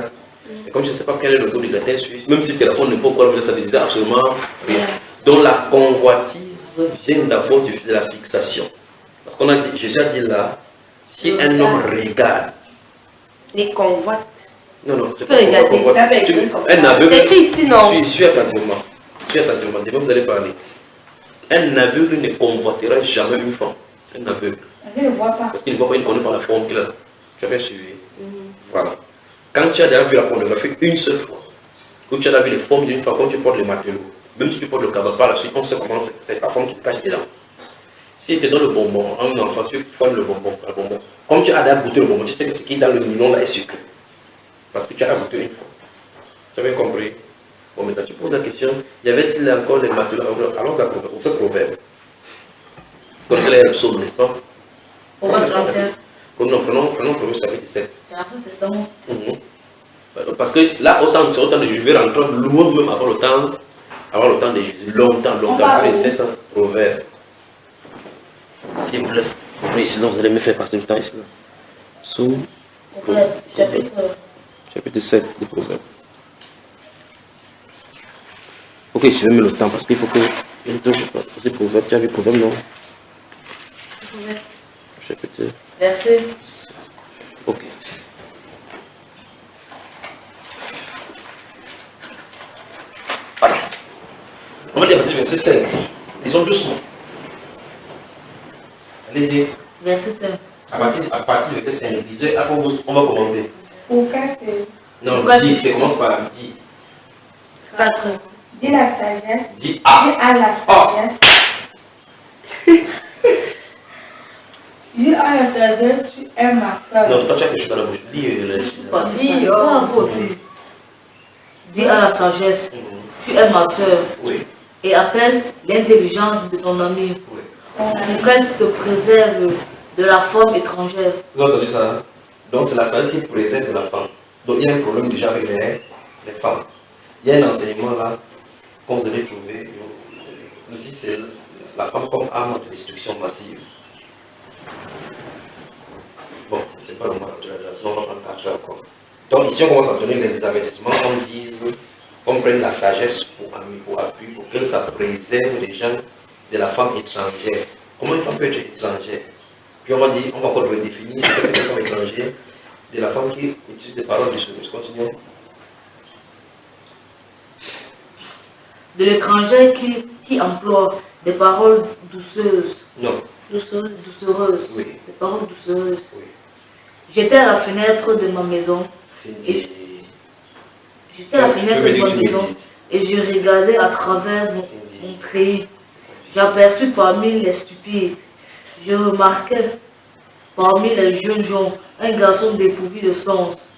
Speaker 1: Et comme tu ne sais pas quel est le goût du gratin suisse, même si téléphone ne peut pas ça ne dit absolument rien. Donc la convoitise vient d'abord de la fixation. Parce qu'on a dit, Jésus a dit là, si un homme regarde.
Speaker 2: Les convoites.
Speaker 1: Non, c'est
Speaker 2: tu peux regarder.
Speaker 1: Un aveugle.
Speaker 2: C'est écrit ici, non?
Speaker 1: Suis attentivement. Suis attentivement. Demain, vous allez parler. Un aveugle ne convoitera jamais une femme. Un aveugle.
Speaker 3: Je ne le vois pas.
Speaker 1: Parce qu'il ne voit pas, il ne connaît pas la forme qu'il a. Tu as bien suivi. Voilà. Quand tu as déjà vu la pornographie une seule fois, quand tu as déjà vu les formes d'une femme, quand tu portes les matelots, même si tu portes le cabas par la suite, on sait comment c'est ta forme qui te cache dedans. Si tu es dans le bonbon, un enfant, tu prends le bonbon. Comme tu as déjà goûté le bonbon, tu sais que ce qui est dans le nylon là est sucré. Parce que tu as goûté une fois. Tu as bien compris? Bon, maintenant tu poses la question, y avait-il encore les matelots? Alors, on fait proverbe. Comme cela est le psaume, n'est-ce pas?
Speaker 5: Proverbe ancien.
Speaker 1: Non, prenons Proverbe chapitre 17.
Speaker 5: C'est l'Ancien Testament.
Speaker 1: Parce que là, autant de je vais rentrer loin même avant le temps de Jésus. Longtemps, après les 7 ans. Proverbe. Si vous laissez ouvrir, sinon vous allez me faire passer le temps ici. Psaume. Chapitre 7 de Proverbe. Ok, je vais mettre le temps parce qu'il faut que. C'est Proverbe, tu as vu Proverbe, non? Chapitre.
Speaker 5: Verset.
Speaker 1: Ok. Voilà. On va dire verset 5. Disons doucement. Allez-y.
Speaker 5: Verset 5.
Speaker 1: À partir du verset 5, lisez, après on va commenter.
Speaker 3: Ou 4.
Speaker 1: Non, dis, ça commence par dis.
Speaker 5: 4.
Speaker 3: Dis la sagesse.
Speaker 1: Dis à.
Speaker 3: Dis à la sagesse. Dis à la sagesse, tu es ma soeur.
Speaker 1: Non, toi tu as quelque chose dans la bouche. Dis
Speaker 5: Vous aussi. Dis à la sagesse, tu es ma soeur.
Speaker 1: Oui.
Speaker 5: Et appelle l'intelligence de ton ami.
Speaker 1: Oui.
Speaker 5: Pour qu'elle te préserve de la forme étrangère.
Speaker 1: Vous avez entendu ça? Hein? Donc c'est la sagesse qui préserve de la femme. Donc il y a un problème déjà avec les femmes. Il y a un enseignement là, comme vous avez trouvé, le titre c'est la femme comme arme de destruction massive. Bon, c'est pas le moment de la sinon on va prendre 4 heures encore. Donc ici on commence à donner les avertissements, on prenne la sagesse pour appui, pour que ça préserve les gens de la femme étrangère. Comment une femme peut être étrangère? Puis on va encore redéfinir ce que c'est une femme étrangère, de la femme qui utilise des paroles de secours. Continuons.
Speaker 5: De l'étranger qui emploie des paroles douceuses.
Speaker 1: Non.
Speaker 5: Doucereuses.
Speaker 1: Oui.
Speaker 5: Des paroles doucereuses.
Speaker 1: Oui.
Speaker 5: J'étais à la fenêtre de ma maison. J'étais à la fenêtre de ma maison et je regardais à travers mon treillis. J'aperçus parmi les stupides. Je remarquais parmi les jeunes gens un garçon dépourvu de sens.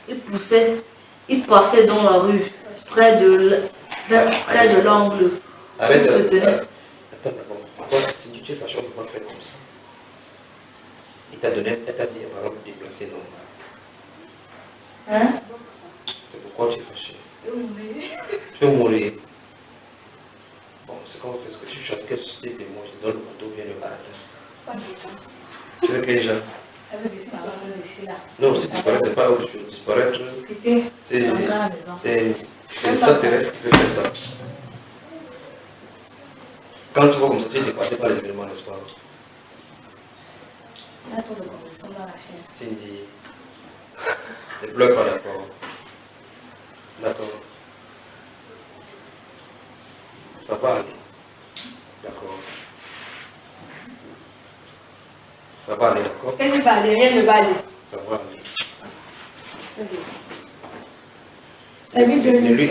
Speaker 5: Il passait dans la rue, près de l'angle.
Speaker 1: Arrête.
Speaker 5: Se tenait.
Speaker 1: Attends, si tu es fâché, on ne peut pas faire comme ça. Elle t'a dit un parole déplacée normale.
Speaker 3: Hein?
Speaker 1: C'est pourquoi tu es fâché. Tu veux mourir. Bon, c'est quand on fait ce que tu chantes, quelle société de moi, je donne le couteau, viens le caractère. Tu veux que les gens.
Speaker 3: Elle veut disparaître ici là.
Speaker 1: Non, si disparaître, c'est pas autre chose. Disparaître, c'est ça terrestre qui peut faire ça. Quand tu vois comme ça, tu es dépassé par les événements, n'est-ce pas?
Speaker 3: Là, trop de conversion dans la chaîne.
Speaker 1: Cindy, ne pleure pas, d'accord? D'accord. Ça va aller. D'accord. Ça va aller, d'accord?
Speaker 3: Qu'est-ce qui va aller? Rien ne va aller.
Speaker 1: Ça va aller. Ne lui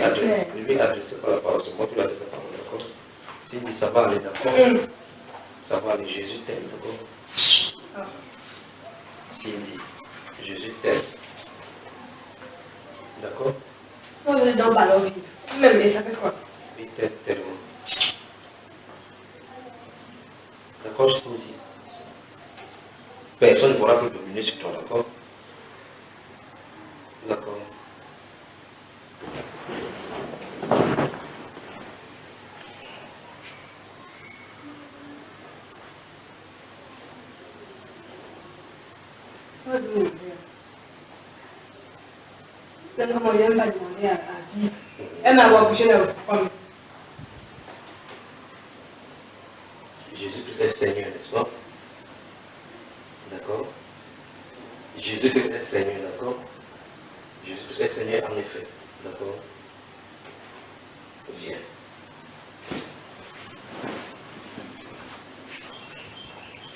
Speaker 1: adressez pas la parole, c'est moi qui lui adresse la parole, d'accord? Cindy, ça va aller, d'accord? Ça va aller, Jésus t'aime, d'accord? Cindy, Jésus t'aime. D'accord?
Speaker 4: On est dans le ballon. Même, mais ça fait quoi?
Speaker 1: Il t'aime tellement. D'accord, Cindy? Personne ne pourra plus dominer sur toi, d'accord? D'accord.
Speaker 4: C'est comment il aime pas demander à vivre. Elle m'a accouché dans le femme.
Speaker 1: Jésus-Christ est Seigneur, n'est-ce pas? D'accord? Jésus-Christ est Seigneur, d'accord? Jésus-Christ est Seigneur en effet, d'accord? Viens.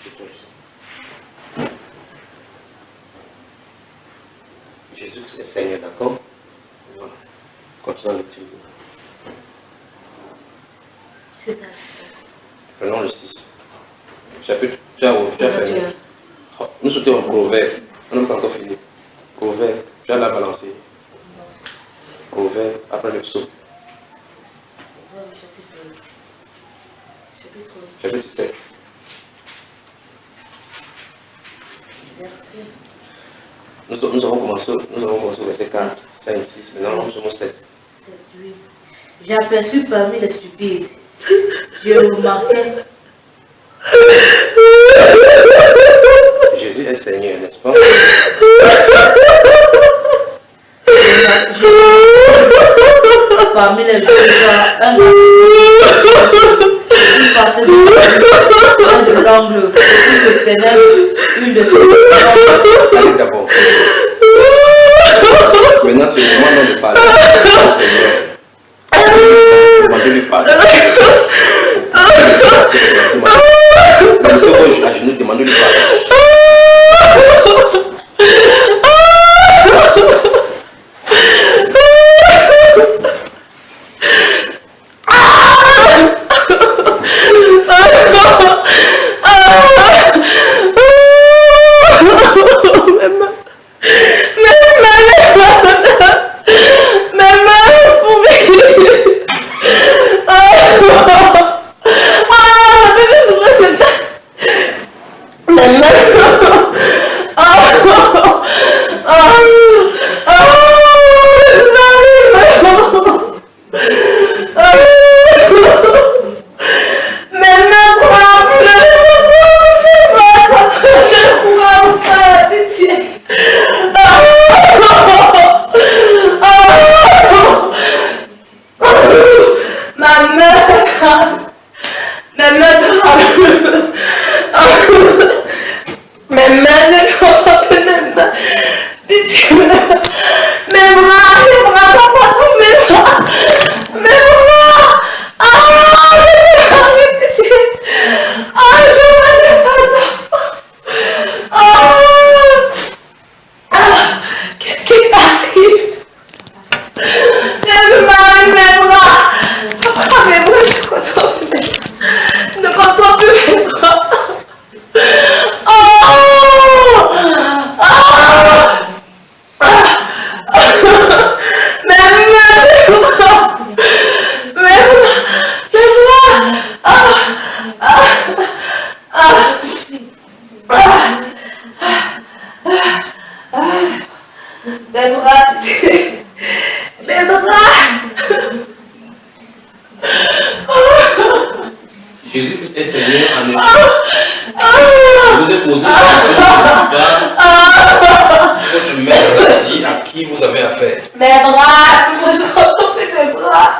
Speaker 1: C'est toi ici. Jésus-Christ est Seigneur, d'accord? Voilà. Continuons le lecture.
Speaker 5: C'est ça.
Speaker 1: Prenons le 6. Chapitre, tu as fait. Nous sautons en Proverbe. On n'a pas encore fini. Proverbe, tu as la balancer. Proverbe, après le psaume. Chapitre 7.
Speaker 5: Merci.
Speaker 1: Nous avons commencé au verset 4, 5, 6. Maintenant, nous sommes au 7.
Speaker 5: 7, 8. J'ai aperçu parmi les stupides. J'ai remarqué.
Speaker 1: Jésus est Seigneur, n'est-ce pas?
Speaker 5: Parmi les gens, un passé de l'angle, où se pénètre une de ses.
Speaker 1: Allez d'abord. Maintenant, c'est le moment de parler au Seigneur. Demandez-lui pardon. Demandez-lui à genoux, demandez-lui pardon. Jésus-Christ est Seigneur en effet. Je vous ai posé la question si votre mère vous a dit à qui vous avez affaire.
Speaker 2: Mes bras, je me retrouve mes bras.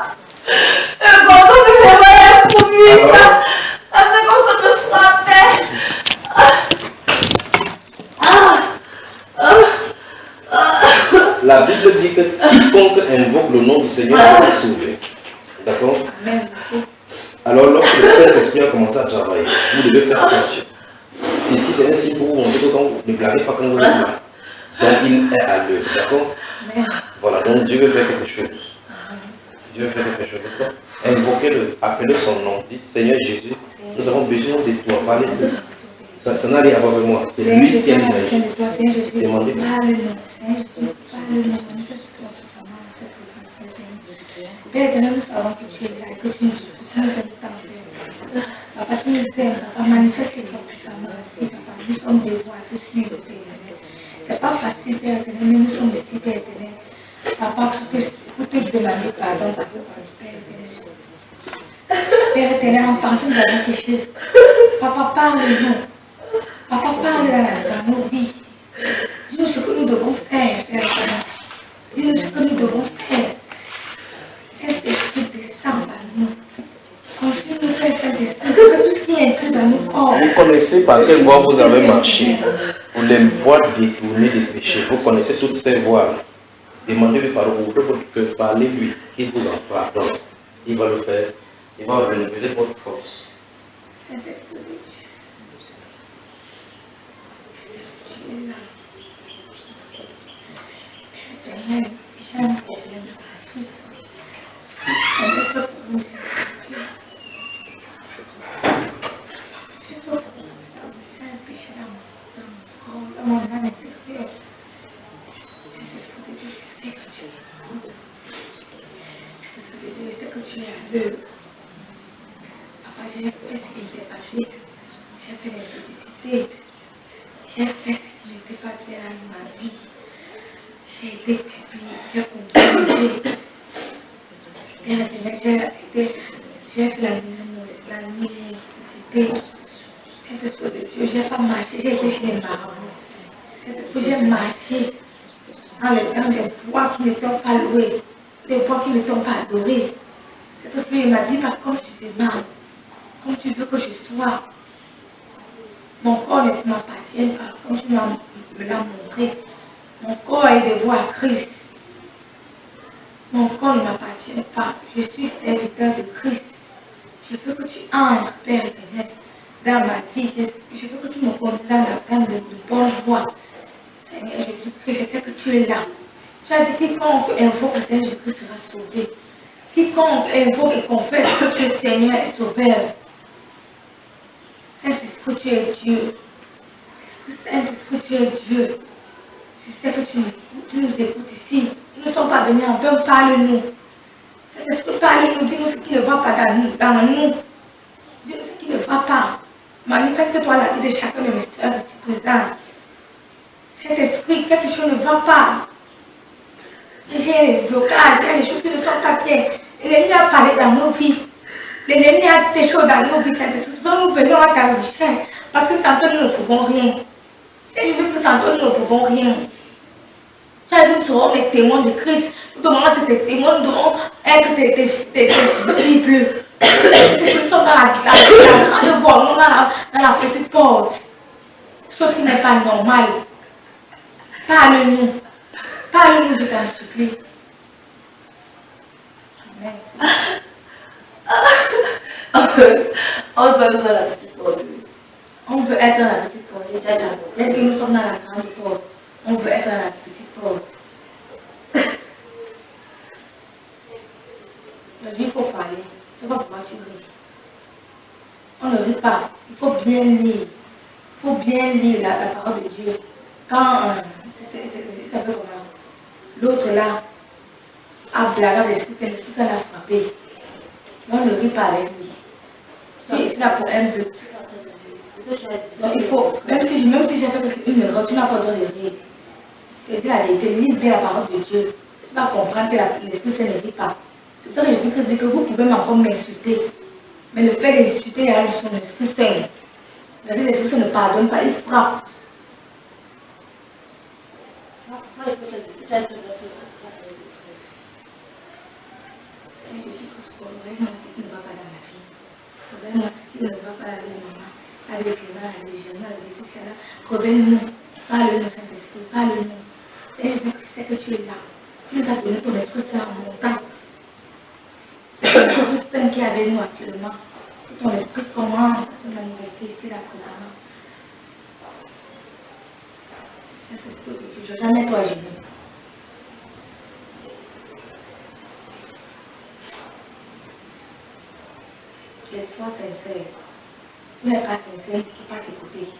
Speaker 2: Je me retrouve mes bras pour lui. Ça fait comme ça me frappait.
Speaker 1: La Bible dit que quiconque invoque le nom du Seigneur sera sauvé. D'accord? Alors, lorsque le Saint-Esprit a commencé à travailler, vous devez faire attention. Si c'est un signe pour vous montrer que quand vous ne gardez pas quand vous êtes là, donc il est à l'œuvre. D'accord? Voilà, donc Dieu veut faire quelque chose. Dieu fait quelque chose de toi. Invoquez-le, appelez son nom. Dites Seigneur Jésus, nous avons besoin de toi. Parlez de toi. Ça n'a rien à voir avec moi. C'est lui qui a l'énergie. Demandez.
Speaker 3: Père éternel, nous savons que tu es là, que tu nous aimes tant. Papa, tu nous aimes, papa, manifeste-toi puissamment ici, papa. Nous sommes des voix à te suivre, Père éternel. C'est pas facile, Père éternel, mais nous sommes ici, Père éternel. Papa, pour te demander pardon, Père éternel. Père éternel, en pensant que nous avons péché. Papa, parle-nous. Papa, parle dans nos vies. Dis-nous ce que nous devons faire, Père éternel. Dis-nous ce que nous devons faire. Saint-Esprit descend dans nous. Construis-nous, Père Saint-Esprit, que tout ce qui est inclus dans nos corps.
Speaker 1: Vous connaissez par quelle voie vous avez marché pour les voies détournées des péchés. Vous connaissez toutes ces voies. Demandez-lui pardon, ouvrez votre cœur, parlez-lui, qu'il vous en pardonne. Il va le faire. Il va renouveler votre force.
Speaker 3: Saint-Esprit de Dieu. Tu es là. Père éternel, j'ai un problème. Je ça pour nous. J'ai un péché dans mon âme intérieure. Saint-Esprit de Dieu, je sais que tu es là. Saint-Esprit de Dieu, je sais que tu es à l'œuvre. Papa, j'ai fait ce qui n'était pas fait. J'ai fait les publicités. J'ai fait ce qui n'était pas fait dans ma vie. J'ai été publié, j'ai compris. Père éternel, j'ai fait la minorité. Saint-Esprit de Dieu, j'ai pas marché, j'ai été chez les marabouts. Saint-Esprit, j'ai marché dans des voies qui ne t'ont pas loué, des voies qui ne t'ont pas adoré. Saint-Esprit, il m'a dit, pas comme tu demandes, comme tu veux que je sois. Mon corps ne m'appartient pas, comme tu me l'as montré. Mon corps est dévoué à Christ. Mon corps ne m'appartient pas. Je suis serviteur de Christ. Je veux que tu entres, Père éternel, dans ma vie. Je veux que tu me conduises dans de bonnes voies. Seigneur Jésus-Christ, je sais que tu es là. Tu as dit quiconque invoque le Seigneur Jésus-Christ sera sauvé. Quiconque invoque et confesse que tu es Seigneur et Sauveur. Saint-Esprit, tu es Dieu. Saint-Esprit, tu es Dieu. Je sais que tu nous écoutes ici. Nous ne sommes pas venus en vain, parle-nous. Saint-Esprit, parle-nous, dis-nous ce qui ne va pas dans nous. Dis-nous ce qui ne va pas. Manifeste-toi la vie de chacun de mes soeurs ici présents. Saint-Esprit, quelque chose ne va pas. Il y a des blocages, il y a des choses qui ne sont pas bien. L'ennemi a parlé dans nos vies. L'ennemi a dit des choses dans nos vies. Saint-Esprit, nous venons à ta recherche. Parce que sans toi, nous ne pouvons rien. C'est Jésus que sans toi, nous ne pouvons rien. Nous serons les témoins de Christ. Nous devons être des témoins, nous devons être des disciples. Nous sommes dans la grande voie, non dans la petite porte. Chose qui n'est pas normale. Parle-nous. Parle-nous, je t'en supplie. Amen.
Speaker 5: On veut être dans la petite porte.
Speaker 3: On veut être dans la petite porte. Est-ce que nous sommes dans la grande porte? On veut être dans la petite porte. Aujourd'hui, il faut parler. C'est pas pourquoi tu ris. On ne rit pas. Il faut bien lire. Il faut bien lire la parole de Dieu. Quand, ça fait comment? L'autre là a blagué avec l'Esprit Saint, l'Esprit Saint l'a frappé. On ne rit pas avec lui. Il est là pour un but. Donc il faut, même si j'ai fait une erreur, tu n'as pas le droit de rire. Je te dis la vérité, lis bien la parole de Dieu. Tu vas comprendre que l'Esprit Saint ne rit pas. C'est pour ça que Jésus dit que vous pouvez encore m'insulter. Mais le fait d'insulter est de son Esprit Saint. L'Esprit Saint ne pardonne pas, il frappe. Révèle-moi ce qui ne va pas dans ma vie. Révèle-moi ce qui ne va pas avec maman, avec Léna, avec Jérémie, avec Laetitia. Révèle-nous. Parle-nous, Saint-Esprit, parle-nous. Seigneur, je sais que tu es là. Tu nous as donné ton Esprit Saint en montant. L'Esprit Saint qui est avec nous actuellement. Que ton Esprit commence à se manifester ici, là, présentement. Saint-Esprit, je ne vais jamais toi gêner. qu'elle soit sincère. Si elle n'est pas sincère, il ne faut pas t'écouter.